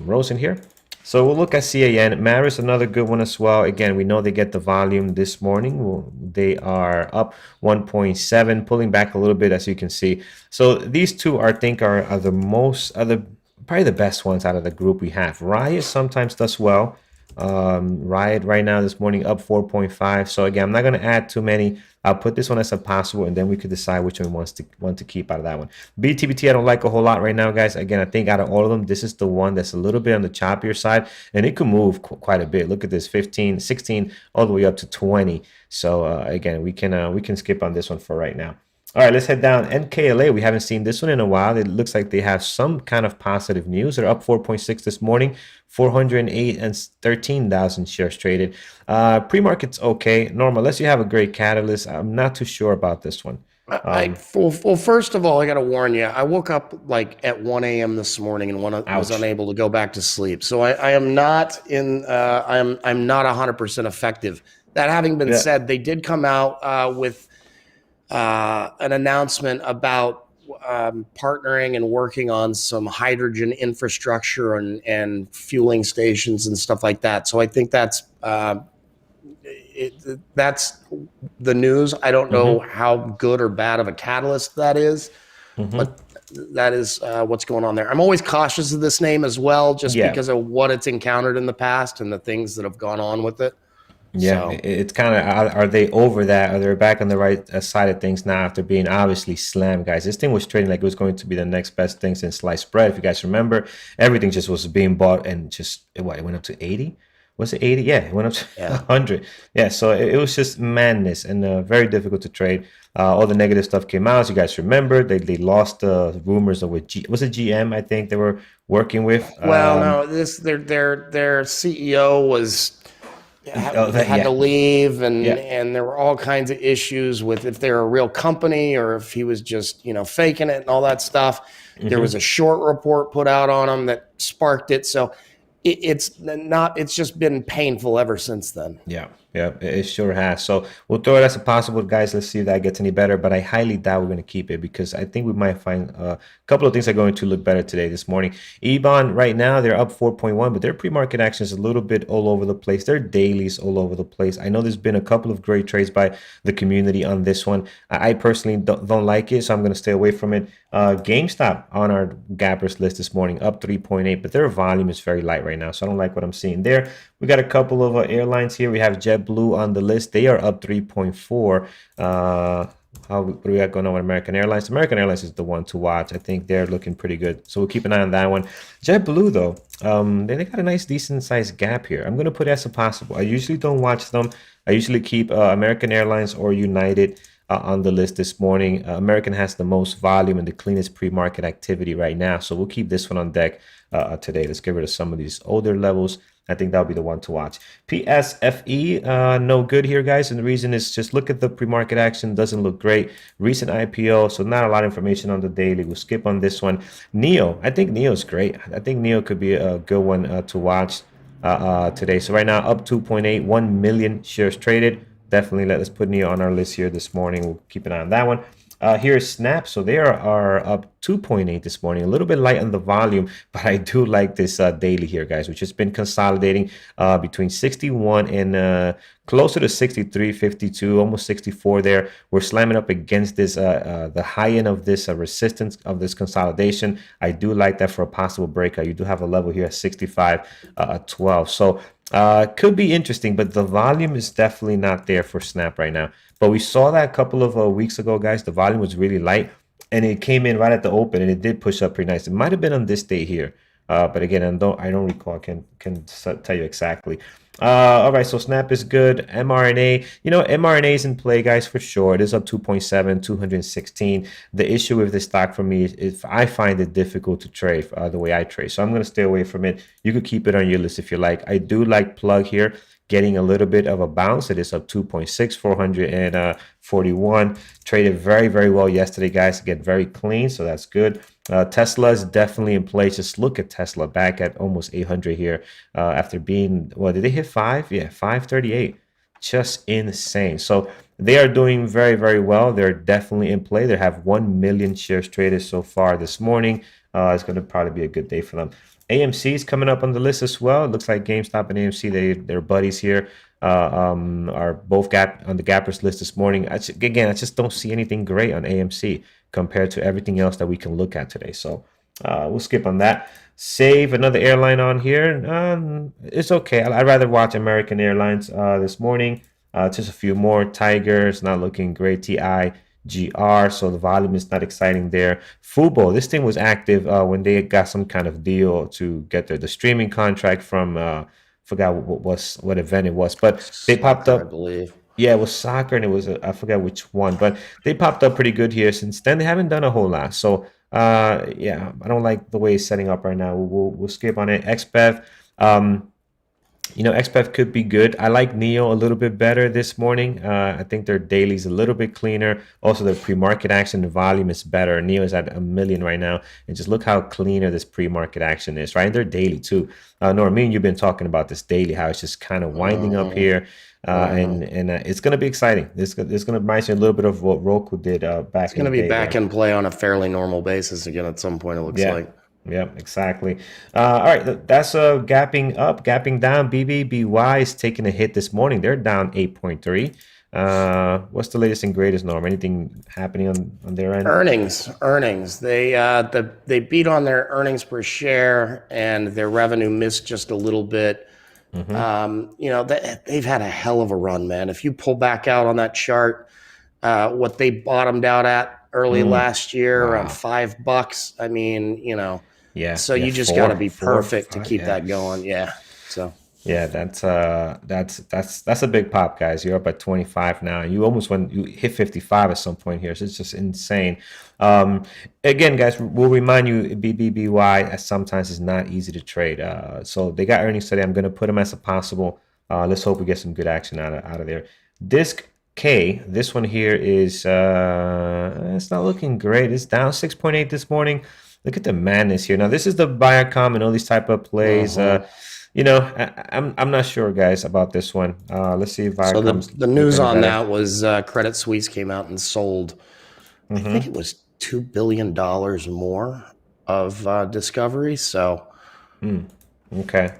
rows in here. So we'll look at CAN. Mara is another good one as well. Again, we know they get the volume this morning. They are up 1.7, pulling back a little bit, as you can see. So these two, I think, are probably the best ones out of the group we have. Riot sometimes does well. Riot right now this morning up 4.5. So again, I'm not going to add too many. I'll put this one as a possible, and then we could decide which one want to keep out of that one. BTBT I don't like a whole lot right now, guys. Again, I think out of all of them, this is the one that's a little bit on the choppier side, and it could move quite a bit. Look at this, 15, 16, all the way up to 20. So again, we can skip on this one for right now. All right, let's head down. NKLA, we haven't seen this one in a while. It looks like they have some kind of positive news. They're up 4.6 this morning, 408 and 13,000 shares traded. Pre-market's okay. Normal, unless you have a great catalyst. I'm not too sure about this one. Well, first of all, I got to warn you. I woke up like at 1 a.m. this morning and was unable to go back to sleep. So I am not in. I'm not 100% effective. That having been said, they did come out with an announcement about partnering and working on some hydrogen infrastructure and fueling stations and stuff like that. So I think that's the news. I don't know how good or bad of a catalyst that is, but that is what's going on there. I'm always cautious of this name as well, just because of what it's encountered in the past and the things that have gone on with it. Yeah, so it's kind of, are they over that? Are they back on the right side of things now after being obviously slammed, guys? This thing was trading like it was going to be the next best thing since sliced bread. If you guys remember, everything just was being bought and just, it went up to 80? Was it 80? Yeah, it went up to 100. Yeah, so it was just madness and very difficult to trade. All the negative stuff came out. As you guys remember, they lost the rumors of was it GM, I think they were working with. Well, no, their CEO was... had to leave, and there were all kinds of issues with if they're a real company or if he was just faking it and all that stuff. There was a short report put out on him that sparked it. So it's just been painful ever since then. Yeah, it sure has. So we'll throw it as a possible, guys. Let's see if that gets any better, but I highly doubt we're going to keep it because I think we might find a couple of things are going to look better this morning. EBON right now, they're up 4.1, but their pre-market action is a little bit all over the place. Their dailies all over the place. I know there's been a couple of great trades by the community on this one. I personally don't like it, so I'm going to stay away from it. GameStop on our gappers list this morning, up 3.8, but their volume is very light right now, so I don't like what I'm seeing there. We got a couple of airlines here. We have JetBlue on the list. They are up 3.4. What do we got going on with American Airlines? American Airlines is the one to watch. I think they're looking pretty good, so we'll keep an eye on that one. JetBlue, though, they got a nice, decent-sized gap here. I'm going to put it as a possible. I usually don't watch them. I usually keep American Airlines or United on the list this morning. American has the most volume and the cleanest pre-market activity right now, so we'll keep this one on deck today. Let's get rid of some of these older levels. I think that'll be the one to watch. PSFE, no good here, guys. And the reason is just look at the pre-market action. Doesn't look great. Recent IPO, so not a lot of information on the daily. We'll skip on this one. NEO, I think NEO is great. I think NEO could be a good one to watch today. So right now, up 2.8, 1 million shares traded. Definitely let's put NEO on our list here this morning. We'll keep an eye on that one. Here is Snap. So they are up 2.8 this morning, a little bit light on the volume, but I do like this daily here, guys, which has been consolidating between 61 and closer to 63, 52, almost 64 there. We're slamming up against this, the high end of this resistance of this consolidation. I do like that for a possible breakout. You do have a level here at 65, 12. So could be interesting, but the volume is definitely not there for Snap right now. But we saw that a couple of weeks ago, guys. The volume was really light, and it came in right at the open, and it did push up pretty nice. It might have been on this day here, but again, I don't recall. Can tell you exactly. All right, so Snap is good. mRNA, mRNA is in play, guys, for sure. It is up 2.7, 216. The issue with this stock for me is I find it difficult to trade the way I trade. So I'm going to stay away from it. You could keep it on your list if you like. I do like Plug here, getting a little bit of a bounce. It is up 2.6, 441. Traded very, very well yesterday, guys. Get very clean, so that's good. Tesla is definitely in place. Just look at Tesla back at almost 800 here after being, well, did they hit 5? Yeah, 538. Just insane. So they are doing very, very well. They're definitely in play. They have 1 million shares traded so far this morning. It's going to probably be a good day for them. AMC is coming up on the list as well. It looks like GameStop and AMC, they're buddies here. Are both on the gappers list this morning. I just don't see anything great on AMC compared to everything else that we can look at today. So we'll skip on that. Save another airline on here. It's okay. I'd rather watch American Airlines this morning. Just a few more. Tigers not looking great. TIGR, so the volume is not exciting there. Fubo, this thing was active when they got some kind of deal to get the streaming contract from forgot what event it was, but they popped up. I believe. Yeah, it was soccer, and it was I forget which one, but they popped up pretty good here. Since then, they haven't done a whole lot. So yeah, I don't like the way it's setting up right now. We'll skip on it. XBEV, XBEV could be good. I like Neo a little bit better this morning. I think their daily's a little bit cleaner. Also, their pre-market action, the volume is better. Neo is at 1 million right now, and just look how cleaner this pre-market action is, right? And their daily too. Norm, me and you've been talking about this daily, how it's just kind of winding up here. And it's going to be exciting. It's going to remind you a little bit of what Roku did back. It's going to be back in play on a fairly normal basis again at some point. It looks like. Yeah, exactly. All right, that's gapping up, gapping down. BBBY is taking a hit this morning. They're down 8.3. What's the latest and greatest, Norm? Anything happening on their end? Earnings. They beat on their earnings per share, and their revenue missed just a little bit. They've had a hell of a run, man. If you pull back out on that chart, what they bottomed out at early last year around $5. I mean, so you just got to be perfect to keep that going. Yeah. So. Yeah, that's a big pop, guys. You're up at 25 now. You hit 55 at some point here, so it's just insane. Again, guys, we'll remind you, BBBY sometimes is not easy to trade. So they got earnings today. I'm going to put them as a possible. Let's hope we get some good action out of there. Disc K, this one here is it's not looking great. It's down 6.8 this morning. Look at the madness here. Now this is the Viacom and all these type of plays. I'm not sure, guys, about this one. Let's see if Viacom. So the news on that was Credit Suisse came out and sold. I think it was $2 billion more of Discovery. So. Okay.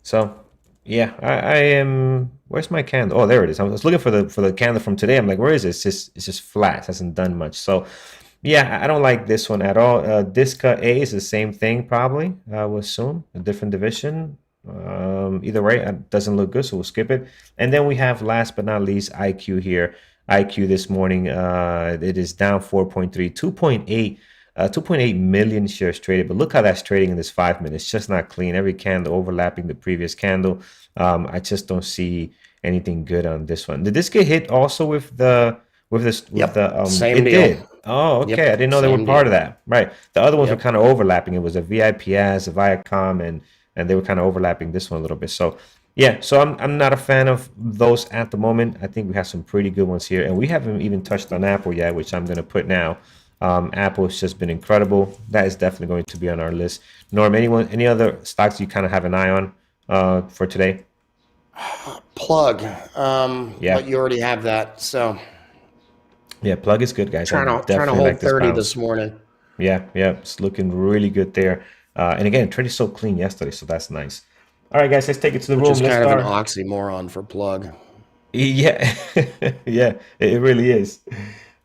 So. Yeah, I am. Where's my candle? Oh, there it is. I was looking for the candle from today. I'm like, where is it? It's just flat. It hasn't done much. So, yeah, I don't like this one at all. Disca A is the same thing, probably. I would assume a different division. Either way, it doesn't look good, so we'll skip it. And then we have, last but not least, IQ here. IQ this morning, it is down 4.3, 2.8 million shares traded, but look how that's trading in this 5 minutes. It's just not clean. Every candle overlapping the previous candle. I just don't see anything good on this one. Did this get hit also with the same it deal. Did. Oh, okay. I didn't know they were part of that. Right. The other ones were kind of overlapping. It was a VIPS, a Viacom, and they were kind of overlapping this one a little bit. So yeah, so I'm not a fan of those at the moment. I think we have some pretty good ones here, and we haven't even touched on Apple yet, which I'm going to put now. Apple has just been incredible. That is definitely going to be on our list. Norm, any other stocks you kind of have an eye on for today? Plug. But you already have that. So yeah, Plug is good, guys. Trying to hold 30 this morning. Yeah, it's looking really good there. And again, trade is so clean yesterday, so that's nice. All right, guys, let's take it to the room. Which is kind of an oxymoron for Plug. Yeah, yeah, it really is.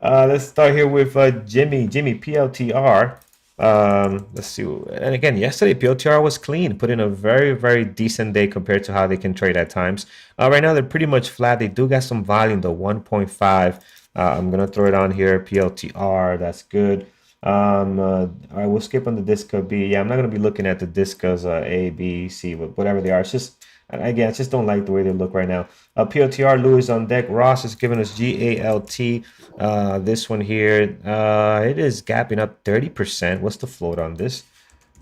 Let's start here with Jimmy PLTR. Let's see. And again, yesterday PLTR was clean, put in a very, very decent day compared to how they can trade at times. Right now they're pretty much flat. They do got some volume though, 1.5. I'm gonna throw it on here. PLTR, that's good. All right, we'll skip on the Disca B. Yeah, I'm not gonna be looking at the Discas A, B, C, whatever they are. It's just Again, I just don't like the way they look right now. POTR, Lewis on deck. Ross is giving us GALT. This one here, it is gapping up 30%. What's the float on this?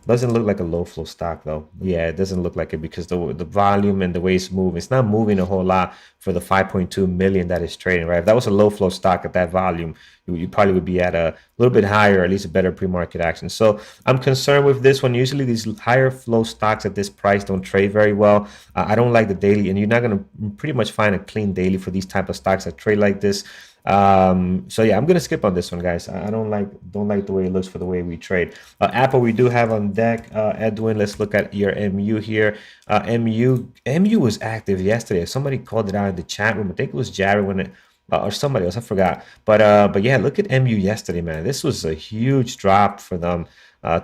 Doesn't look like a low flow stock though. Yeah, it doesn't look like it because the volume and the way it's moving, it's not moving a whole lot for the 5.2 million that is trading, right? If that was a low flow stock at that volume, you probably would be at a little bit higher, at least a better pre-market action. So I'm concerned with this one. Usually these higher flow stocks at this price don't trade very well. I don't like the daily, and you're not going to pretty much find a clean daily for these type of stocks that trade like this. So yeah, I'm gonna skip on this one, guys. I don't like the way it looks for the way we trade. Apple we do have on deck. Edwin, let's look at your MU here. MU was active yesterday. Somebody called it out in the chat room. I think it was Jared when it or somebody else, I forgot. But yeah, look at MU yesterday, man. This was a huge drop for them.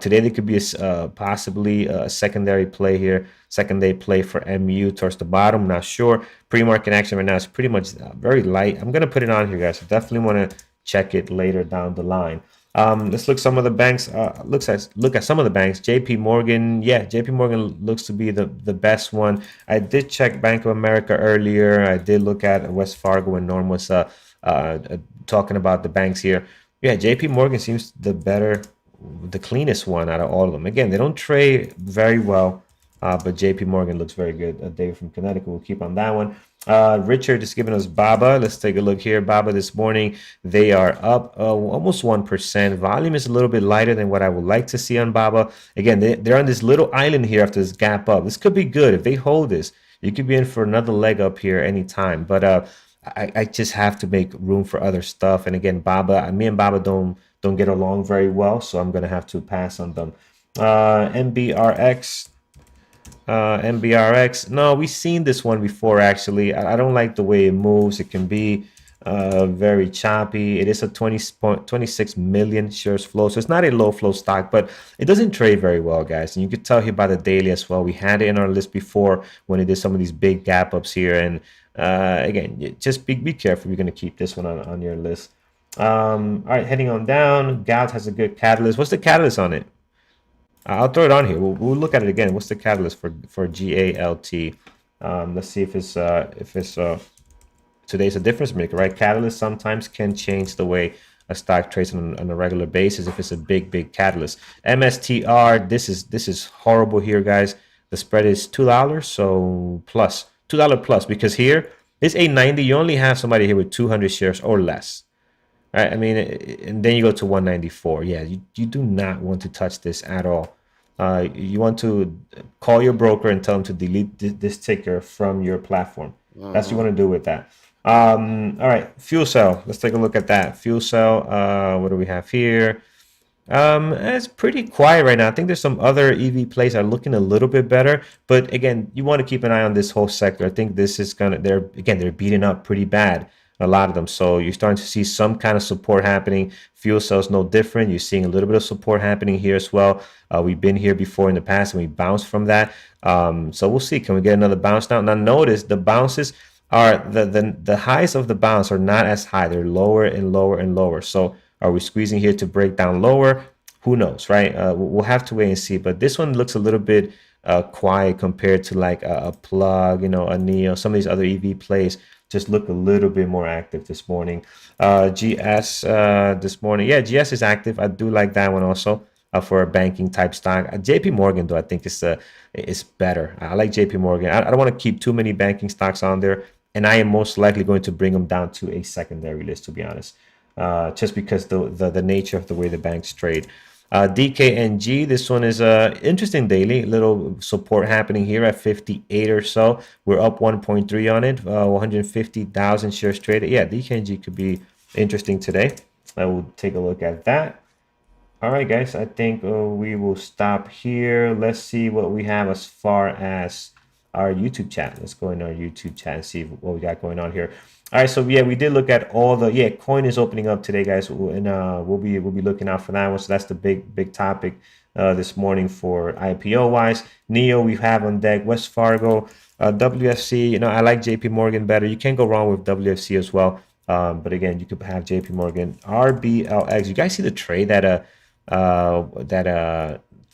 Today there could be possibly a secondary play here, second day play for MU towards the bottom. I'm not sure. Pre-market action right now is pretty much very light. I'm gonna put it on here, guys. I definitely want to check it later down the line. Let's look some of the banks. Look at some of the banks. JP Morgan, yeah, JP Morgan looks to be the best one. I did check Bank of America earlier. I did look at West Fargo when Norm was talking about the banks here. Yeah, JP Morgan seems the cleanest one out of all of them. Again, they don't trade very well, but JP Morgan looks very good. David from Connecticut will keep on that one. Richard is giving us BABA. Let's take a look here. BABA this morning, they are up almost 1%. Volume is a little bit lighter than what I would like to see on BABA. Again, they're on this little island here after this gap up. This could be good. If they hold this, you could be in for another leg up here anytime. But I just have to make room for other stuff. And again, BABA, me and BABA don't get along very well, so I'm gonna have to pass on them. MBRX. MBRX. No, we've seen this one before actually. I don't like the way it moves. It can be very choppy. It is a 26 million shares flow, so it's not a low flow stock, but it doesn't trade very well, guys. And you could tell here by the daily as well. We had it in our list before when it did some of these big gap ups here. And again, just be careful. You're going to keep this one on your list. All right, heading on down. Gout has a good catalyst. What's the catalyst on it? I'll throw it on here. We'll look at it again. What's the catalyst for GALT? Let's see if it's today's a difference maker, right? Catalyst sometimes can change the way a stock trades on a regular basis if it's a big catalyst. MSTR, this is horrible here, guys. The spread is $2, so plus $2 plus, because here it's 890. You only have somebody here with 200 shares or less. Right? I mean, and then you go to 194. Yeah, you do not want to touch this at all. You want to call your broker and tell them to delete this ticker from your platform. That's what you want to do with that. All right, fuel cell. Let's take a look at that. Fuel cell, what do we have here? It's pretty quiet right now. I think there's some other EV plays are looking a little bit better, but again, you want to keep an eye on this whole sector. I think this is they're beating up pretty bad, a lot of them. So you're starting to see some kind of support happening. Fuel cells no different. You're seeing a little bit of support happening here as well. We've been here before in the past and we bounced from that. So we'll see. Can we get another bounce now? Now notice the bounces are the highs of the bounce are not as high. They're lower and lower and lower. So are we squeezing here to break down lower? Who knows, right? We'll have to wait and see. But this one looks a little bit quiet compared to like a Plug, a Neo. Some of these other EV plays just look a little bit more active this morning. GS this morning. Yeah, GS is active. I do like that one also for a banking type stock. JP Morgan, though, I think is better. I like JP Morgan. I don't want to keep too many banking stocks on there. And I am most likely going to bring them down to a secondary list, to be honest. Just because the nature of the way the banks trade. DKNG, this one is interesting daily. Little support happening here at 58 or so. We're up 1.3 on it. 150,000 shares traded. Yeah, DKNG could be interesting today. I will take a look at that. All right, guys, I think we will stop here. Let's see what we have as far as our YouTube chat. Let's go in our YouTube chat and see what we got going on here. All right, so yeah, we did look at all the coin is opening up today, guys, and we'll be looking out for that one. So that's the big topic this morning for IPO wise. Neo we have on deck, West Fargo, WFC. I like JP Morgan better. You can't go wrong with WFC as well. But again, you could have JP Morgan, RBLX. You guys see the trade that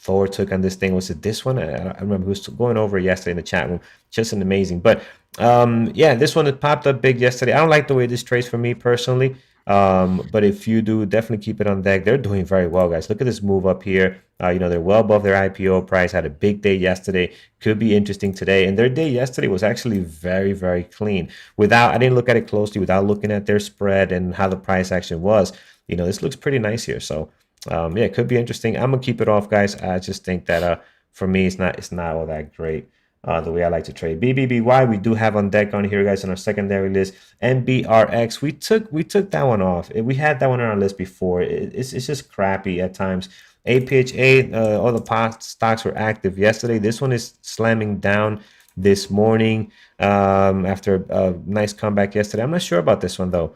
Thor took on this thing. Was it this one? I remember who was going over it yesterday in the chat room. Just an amazing. But yeah, this one, it popped up big yesterday. I don't like the way this trades for me personally. But if you do, definitely keep it on deck. They're doing very well, guys. Look at this move up here. They're well above their IPO price. Had a big day yesterday. Could be interesting today. And their day yesterday was actually very, very clean. I didn't look at it closely without looking at their spread and how the price action was. This looks pretty nice here. So yeah, it could be interesting. I'm gonna keep it off, guys. I just think that for me, it's not all that great. The way I like to trade. BBBY, we do have on deck on here, guys, on our secondary list. MBRX, we took that one off. We had that one on our list before. It's just crappy at times. APHA, all the stocks were active yesterday. This one is slamming down this morning after a nice comeback yesterday. I'm not sure about this one though.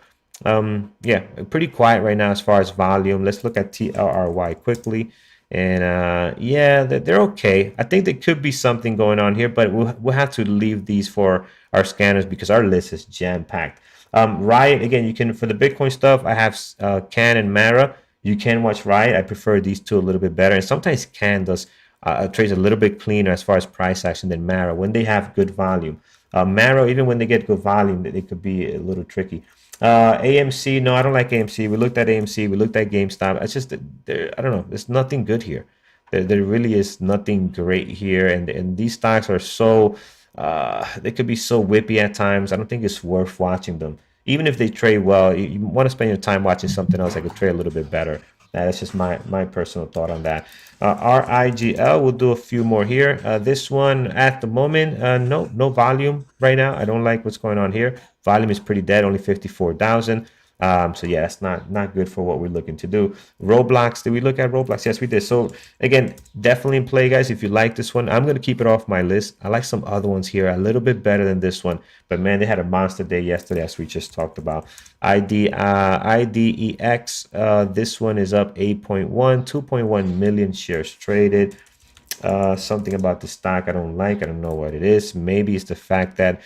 Yeah, pretty quiet right now as far as volume. Let's look at TLRY quickly. And yeah, they're okay. I think there could be something going on here, but we'll have to leave these for our scanners because our list is jam-packed. Riot, again, you can, for the Bitcoin stuff, I have Can and Mara. You can watch Riot. I prefer these two a little bit better. And sometimes Can does trades a little bit cleaner as far as price action than Mara when they have good volume. Mara, even when they get good volume, they could be a little tricky. AMC, no, I don't like AMC. We looked at AMC, we looked at GameStop. It's just, I don't know, there's nothing good here. There really is nothing great here. And these stocks are so, they could be so whippy at times. I don't think it's worth watching them. Even if they trade well, you want to spend your time watching something else that could trade a little bit better. That's just my personal thought on that. RIGL, we'll do a few more here. This one at the moment, no volume right now. I don't like what's going on here. Volume is pretty dead, only 54,000. So yeah, that's not good for what we're looking to do. Roblox, did we look at Roblox? Yes, we did. So again, definitely in play, guys. If you like this one, I'm going to keep it off my list. I like some other ones here a little bit better than this one, but man, they had a monster day yesterday, as we just talked about. IDEX, this one is up 8.1, 2.1 million shares traded. Something about the stock I don't like. I don't know what it is. Maybe it's the fact that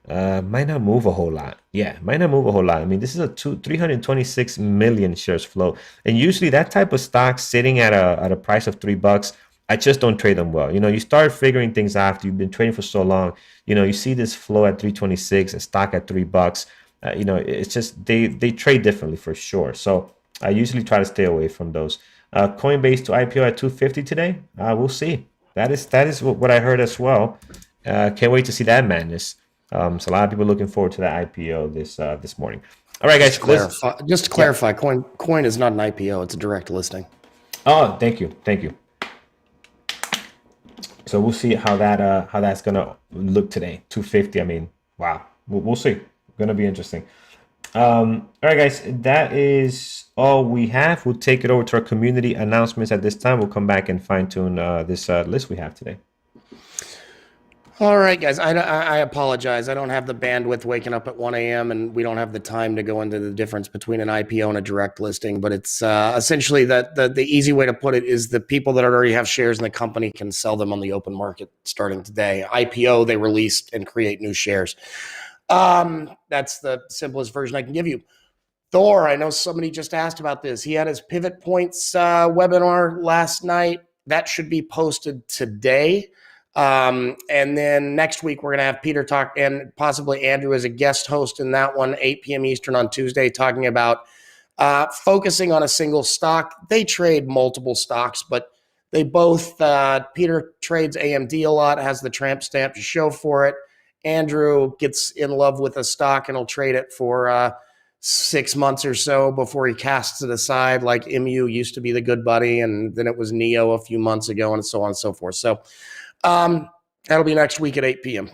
might not move a whole lot. Yeah, might not move a whole lot. I mean, this is a 326 million shares flow, and usually that type of stock sitting at a price of $3, I just don't trade them well. You start figuring things out. You've been trading for so long. You see this flow at 326, a stock at $3. It's just they trade differently for sure. So I usually try to stay away from those. Coinbase to IPO at 250 today. We'll see. That is what I heard as well. Can't wait to see that madness. So a lot of people looking forward to that IPO this morning. All right, guys. Just to clarify, Coin is not an IPO; it's a direct listing. Oh, thank you. So we'll see how that's gonna look today. 250. I mean, wow. We'll see. Gonna be interesting. All right, guys. That is all we have. We'll take it over to our community announcements at this time. We'll come back and fine tune this list we have today. All right, guys, I apologize. I don't have the bandwidth waking up at 1 a.m. and we don't have the time to go into the difference between an IPO and a direct listing. But it's essentially that the easy way to put it is the people that already have shares in the company can sell them on the open market starting today. IPO, they release and create new shares. That's the simplest version I can give you. Thor, I know somebody just asked about this. He had his Pivot Points webinar last night. That should be posted today. And then next week, we're going to have Peter talk and possibly Andrew as a guest host in that one, 8 p.m. Eastern on Tuesday, talking about focusing on a single stock. They trade multiple stocks, but they both, Peter trades AMD a lot, has the tramp stamp to show for it. Andrew gets in love with a stock and he'll trade it for 6 months or so before he casts it aside, like MU used to be the good buddy, and then it was NEO a few months ago, and so on and so forth. So that'll be next week at 8 p.m.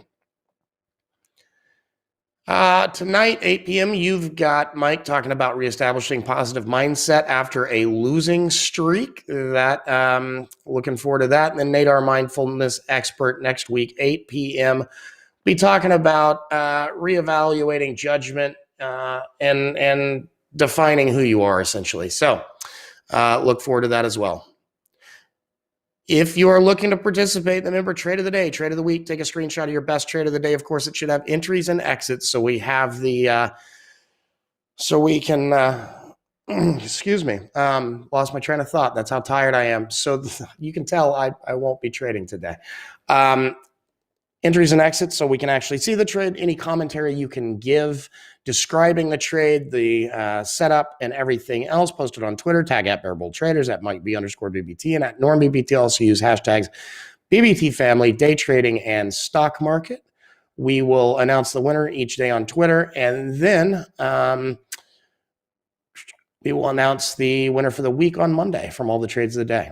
Tonight, 8 p.m., you've got Mike talking about reestablishing positive mindset after a losing streak. That looking forward to that. And then Nate, our mindfulness expert, next week, 8 p.m., be talking about reevaluating judgment and defining who you are, essentially. So look forward to that as well. If you are looking to participate, then remember, trade of the day, trade of the week, take a screenshot of your best trade of the day. Of course, it should have entries and exits, so we have the so we can Excuse me. Lost my train of thought. That's how tired I am. So you can tell I won't be trading today. Entries and exits, so we can actually see the trade. Any commentary you can give describing the trade, the setup, and everything else posted on Twitter. Tag at Bearable Traders, at Mike_B_BBT, and at NormBBT. Also use hashtags BBT Family, Day Trading, and Stock Market. We will announce the winner each day on Twitter, and then we will announce the winner for the week on Monday from all the trades of the day.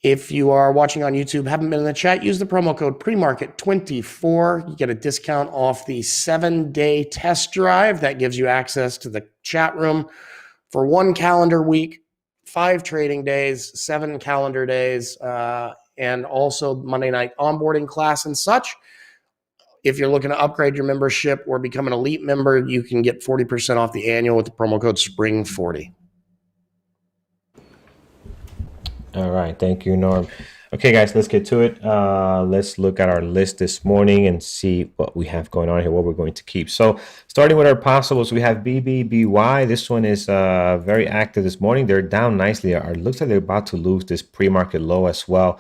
If you are watching on YouTube, haven't been in the chat, use the promo code PREMARKET24. You get a discount off the 7-day test drive. That gives you access to the chat room for 1 calendar week, 5 trading days, 7 calendar days, and also Monday night onboarding class and such. If you're looking to upgrade your membership or become an elite member, you can get 40% off the annual with the promo code SPRING40. All right, thank you, Norm. Okay, guys, let's get to it. Let's look at our list this morning and see what we have going on here, what we're going to keep. So starting with our possibles, we have BBBY. This one is very active this morning. They're down nicely. It looks like they're about to lose this pre-market low as well.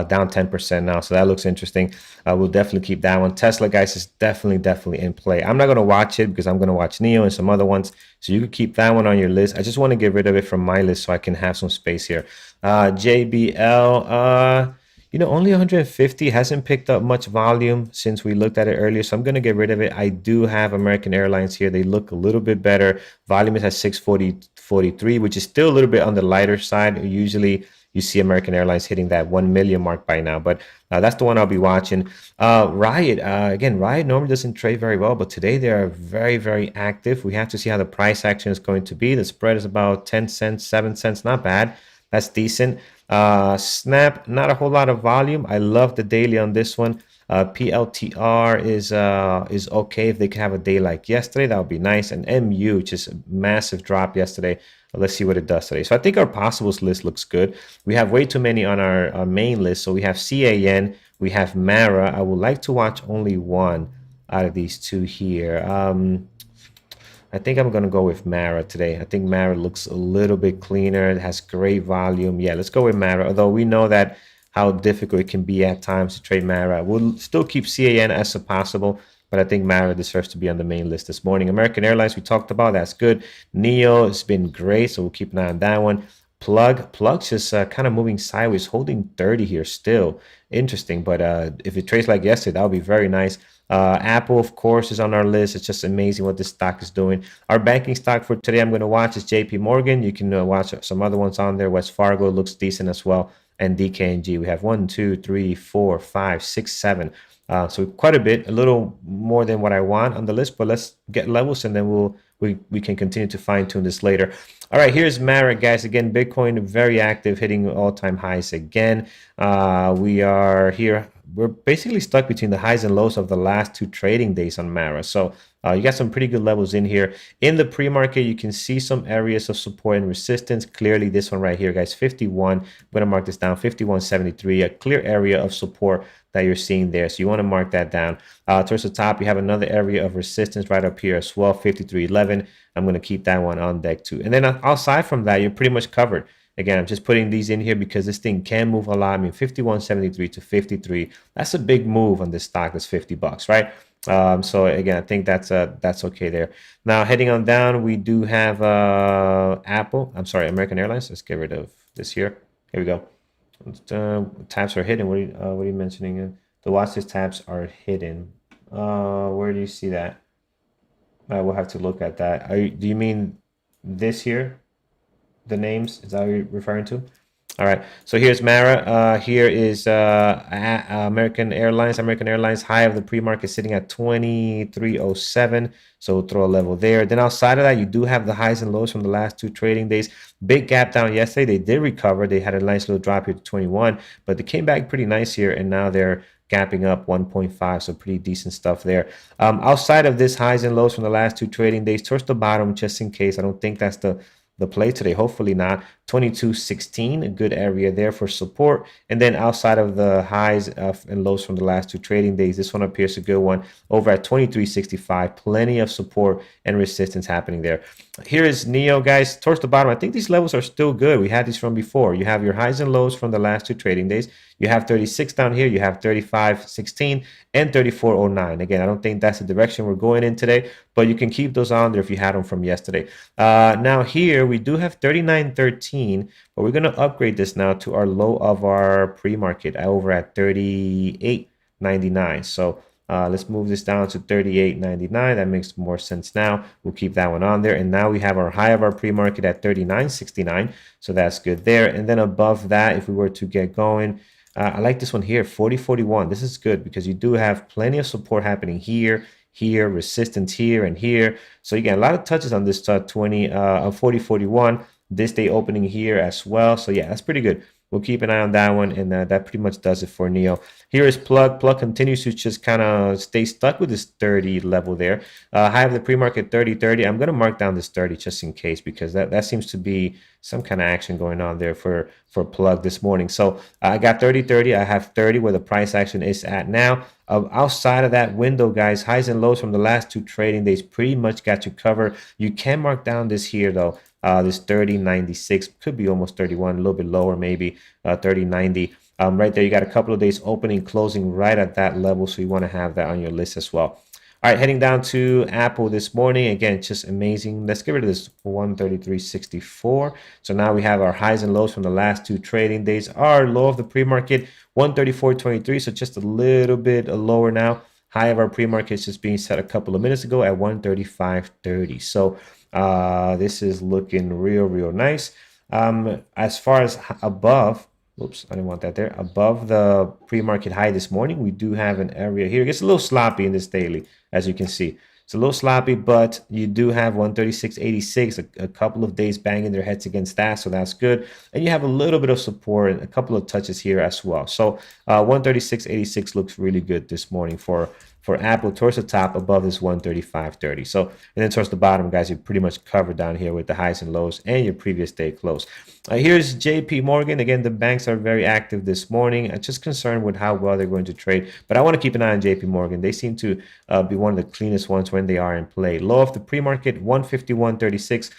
Down 10% now, so that looks interesting. We'll definitely keep that one. Tesla, guys, is definitely in play. I'm not going to watch it because I'm going to watch NIO and some other ones, so you can keep that one on your list. I just want to get rid of it from my list so I can have some space here. JBL, only 150, hasn't picked up much volume since we looked at it earlier, so I'm going to get rid of it. I do have American Airlines here. They look a little bit better. Volume is at 643, which is still a little bit on the lighter side. Usually you see American Airlines hitting that 1 million mark by now, but that's the one I'll be watching. Riot, again, Riot normally doesn't trade very well, but today they are very active. We have to see how the price action is going to be. The spread is about 10 cents, 7 cents, not bad. That's decent. Snap, not a whole lot of volume. I love the daily on this one. PLTR is okay. If they can have a day like yesterday, that would be nice. And MU, just a massive drop yesterday. Let's see what it does today. So I think our possibles list looks good. We have way too many on our main list. So we have CAN, we have Mara. I would like to watch only one out of these two here. I think I'm going to go with Mara today. I think Mara looks a little bit cleaner. It has great volume. Yeah, let's go with Mara. Although we know that how difficult it can be at times to trade Mara. We'll still keep CAN as a possible, but I think Mara deserves to be on the main list this morning. American Airlines, we talked about. That's good. NIO has been great, so we'll keep an eye on that one. Plug's just kind of moving sideways, holding 30 here still. Interesting, but if it trades like yesterday, that would be very nice. Apple, of course, is on our list. It's just amazing what this stock is doing. Our banking stock for today I'm going to watch is JP Morgan. You can watch some other ones on there. Wells Fargo looks decent as well. And DKNG. We have 1, 2, 3, 4, 5, 6, 7. So quite a bit, a little more than what I want on the list, but let's get levels and then we can continue to fine tune this later. All right, here's Mara, guys. Again, Bitcoin very active, hitting all-time highs again. We are here. We're basically stuck between the highs and lows of the last 2 trading days on Mara. So you got some pretty good levels in here. In the pre-market, you can see some areas of support and resistance. Clearly, this one right here, guys, 51. I'm going to mark this down, 51.73, a clear area of support that you're seeing there. So you want to mark that down. Towards the top, you have another area of resistance right up here as well, 53.11. I'm going to keep that one on deck too. And then outside from that, you're pretty much covered. Again, I'm just putting these in here because this thing can move a lot. I mean, 51.73 to 53. That's a big move on this stock. That's $50, right? So again, I think that's okay there. Now heading on down, we do have American Airlines. Let's get rid of this here. Here we go. Tabs are hidden. What are you mentioning? The watchlist tabs are hidden. Where do you see that? We'll have to look at that. Do you mean this here? The names, is that what you're referring to? All right, so here's Mara. Here is American Airlines. American Airlines high of the pre-market sitting at 23.07. So we'll throw a level there. Then outside of that, you do have the highs and lows from the last 2 trading days. Big gap down yesterday. They did recover. They had a nice little drop here to 21, but they came back pretty nice here, and now they're gapping up 1.5, so pretty decent stuff there. Outside of this highs and lows from the last 2 trading days, towards the bottom, just in case, I don't think that's the play today, hopefully not. 22.16, a good area there for support. And then outside of the highs and lows from the last 2 trading days, this one appears a good one over at 23.65. Plenty of support and resistance happening there. Here is NEO, guys, towards the bottom. I think these levels are still good. We had these from before. You have your highs and lows from the last 2 trading days. You have 36 down here. You have 35.16 and 34.09. Again, I don't think that's the direction we're going in today, but you can keep those on there if you had them from yesterday. Now here we do have 39.13, but we're going to upgrade this now to our low of our pre-market over at 38.99. So let's move this down to 38.99. That makes more sense now. We'll keep that one on there. And now we have our high of our pre-market at 39.69. So that's good there. And then above that, if we were to get going, I like this one here, 40.41. This is good because you do have plenty of support happening here, resistance here and here. So you get a lot of touches on this 40.41. This day opening here as well. So yeah, that's pretty good. We'll keep an eye on that one, and that pretty much does it for NEO. Here is Plug. Plug continues to just kind of stay stuck with this 30 level there. High of the pre-market 30.30. I'm going to mark down this 30 just in case, because that seems to be some kind of action going on there for Plug this morning. So I got 30.30. I have 30 where the price action is at now. Outside of that window, guys, highs and lows from the last 2 trading days pretty much got you covered. You can mark down this here though. This 30.96 could be almost 31, a little bit lower, maybe 30.90. Right there, you got a couple of days opening, closing right at that level, so you want to have that on your list as well. All right, heading down to Apple this morning. Again, just amazing. Let's get rid of this 133.64. So now we have our highs and lows from the last 2 trading days. Our low of the pre-market 134.23, so just a little bit lower now. High of our pre-market is just being set a couple of minutes ago at 135.30. So this is looking real nice. As far as above, oops, I didn't want that there. Above the pre-market high this morning, we do have an area here. It gets a little sloppy in this daily, as you can see. It's a little sloppy, but you do have 136.86, a couple of days banging their heads against that, so that's good. And you have a little bit of support and a couple of touches here as well. So 136.86 looks really good this morning for Apple towards the top above this 135.30. So, and then towards the bottom, guys, you're pretty much covered down here with the highs and lows and your previous day close. Here's JP Morgan. Again, the banks are very active this morning. I'm just concerned with how well they're going to trade, but I want to keep an eye on JP Morgan. They seem to be one of the cleanest ones when they are in play. Low of the pre-market 151.36.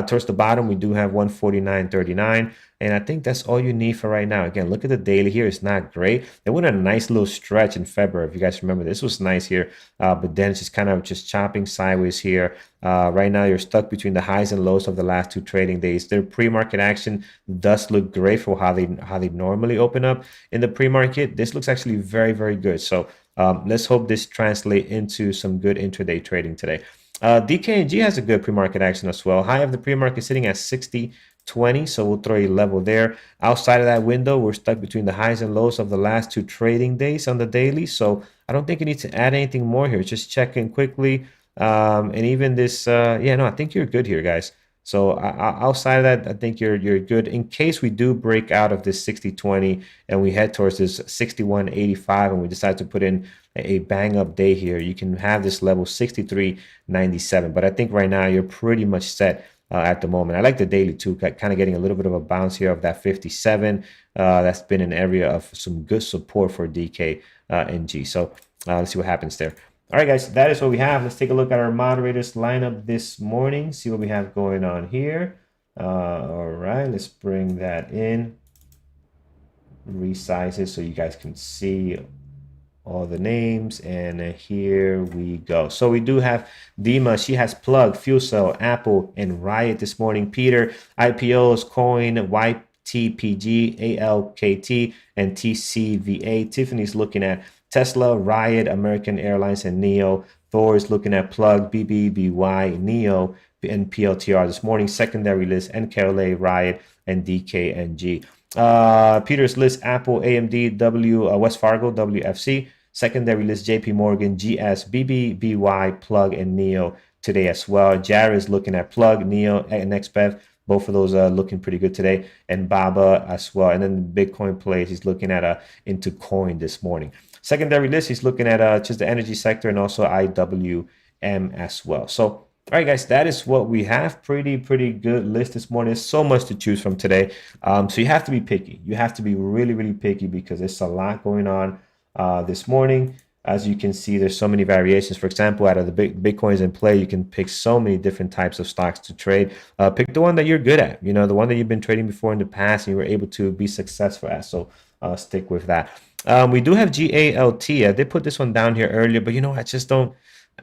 Towards the bottom, we do have 149.39. And I think that's all you need for right now. Again, look at the daily here. It's not great. They went on a nice little stretch in February. If you guys remember, this was nice here. But then it's just kind of just chopping sideways here. Right now, you're stuck between the highs and lows of the last 2 trading days. Their pre-market action does look great for how they normally open up in the pre-market. This looks actually very good. So let's hope this translates into some good intraday trading today. DKNG has a good pre-market action as well. High of the pre-market sitting at 60.20, so we'll throw a level there. Outside of that window, we're stuck between the highs and lows of the last 2 trading days on the daily, so I don't think you need to add anything more here. Just check in quickly, and even this, yeah, no, I think you're good here, guys. So outside of that, I think you're good. In case we do break out of this 60.20 and we head towards this 61.85 and we decide to put in a bang up day here, you can have this level 63.97. But I think right now you're pretty much set at the moment. I like the daily too, kind of getting a little bit of a bounce here of that 57. That's been an area of some good support for DKNG. So let's see what happens there. All right, guys, that is what we have. Let's take a look at our moderators lineup this morning, see what we have going on here. All right, let's bring that in, resize it so you guys can see all the names, and here we go. So we do have Dima, she has Plug, Fuel Cell, Apple, and Riot this morning. Peter, IPOs, Coin, YTPG, ALKT, and TCVA. Tiffany's looking at Tesla, Riot, American Airlines, and NEO. Thor is looking at Plug, BBBY, NEO, and PLTR this morning. Secondary list, NKLA, Riot, and DKNG. Peter's list, Apple, AMD, West Fargo, WFC. Secondary list, JP Morgan, GS, BBBY, Plug, and NEO today as well. Jared is looking at Plug, NEO, and XBEV. Both of those are looking pretty good today, and Baba as well. And then the Bitcoin plays, he's looking at into Coin this morning. Secondary list, he's looking at just the energy sector and also IWM as well. So All right, guys, that is what we have. Pretty good list this morning. There's so much to choose from today. So you have to be picky. You have to be really picky because there's a lot going on this morning. As you can see, there's so many variations. For example, out of the big Bitcoins in play, you can pick so many different types of stocks to trade. Pick the one that you're good at, the one that you've been trading before in the past and you were able to be successful at. So stick with that. We do have GALT. I did put this one down here earlier, but I just don't.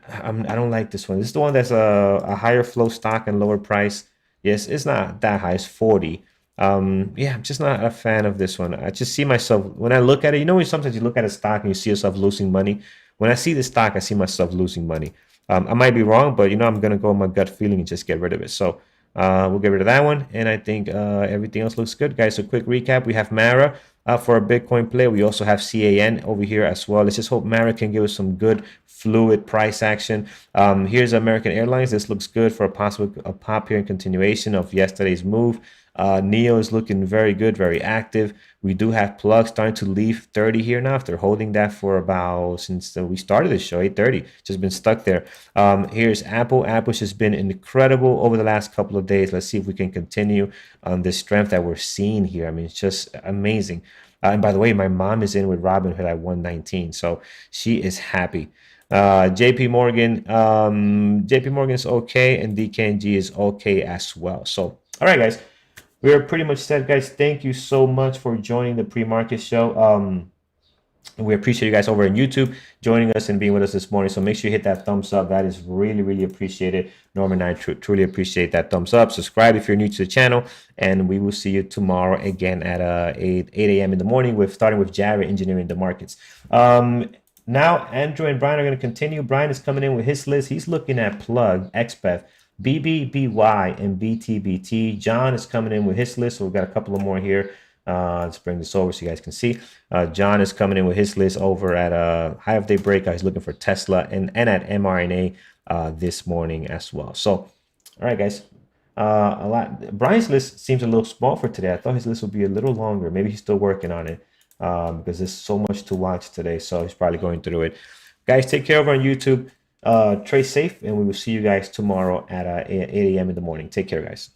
I don't like this one. This is the one that's a higher flow stock and lower price. Yes, it's not that high. It's 40. Yeah, I'm just not a fan of this one. I just see myself when I look at it. When sometimes you look at a stock and you see yourself losing money. When I see this stock, I see myself losing money. I might be wrong, but I'm gonna go with my gut feeling and just get rid of it. So we'll get rid of that one, and I think everything else looks good, guys. So quick recap: we have Mara for a Bitcoin play. We also have CAN over here as well. Let's just hope Mara can give us some good fluid price action. Here's American Airlines. This looks good for a pop here in continuation of yesterday's move. Neo is looking very good, very active. We do have Plug starting to leave 30 here now after holding that for about since we started the show, 8:30. Just been stuck there. Here's Apple. Apple's just been incredible over the last couple of days. Let's see if we can continue on this strength that we're seeing here. I mean, it's just amazing. And by the way, my mom is in with Robinhood at 119, so she is happy. JP Morgan is okay, and DKNG is okay as well. So all right, guys, we are pretty much set, guys. Thank you so much for joining the pre-market show. We appreciate you guys over on YouTube joining us and being with us this morning. So make sure you hit that thumbs up. That is really appreciated. Norman and I truly appreciate that thumbs up. Subscribe if you're new to the channel, and we will see you tomorrow again at 8 a.m. in the morning starting with Jared engineering the markets. Now Andrew and Brian are going to continue. Brian is coming in with his list. He's looking at Plug, XPEF, BBBY, and BTBT. John is coming in with his list. So we've got a couple of more here. Let's bring this over so you guys can see. John is coming in with his list over at high of day breakout. He's looking for Tesla and at mRNA this morning as well. So, all right, guys. A lot. Brian's list seems a little small for today. I thought his list would be a little longer. Maybe he's still working on it because there's so much to watch today. So he's probably going through it. Guys, take care over on YouTube. Trade safe, and we will see you guys tomorrow at 8 a.m. in the morning. Take care, guys.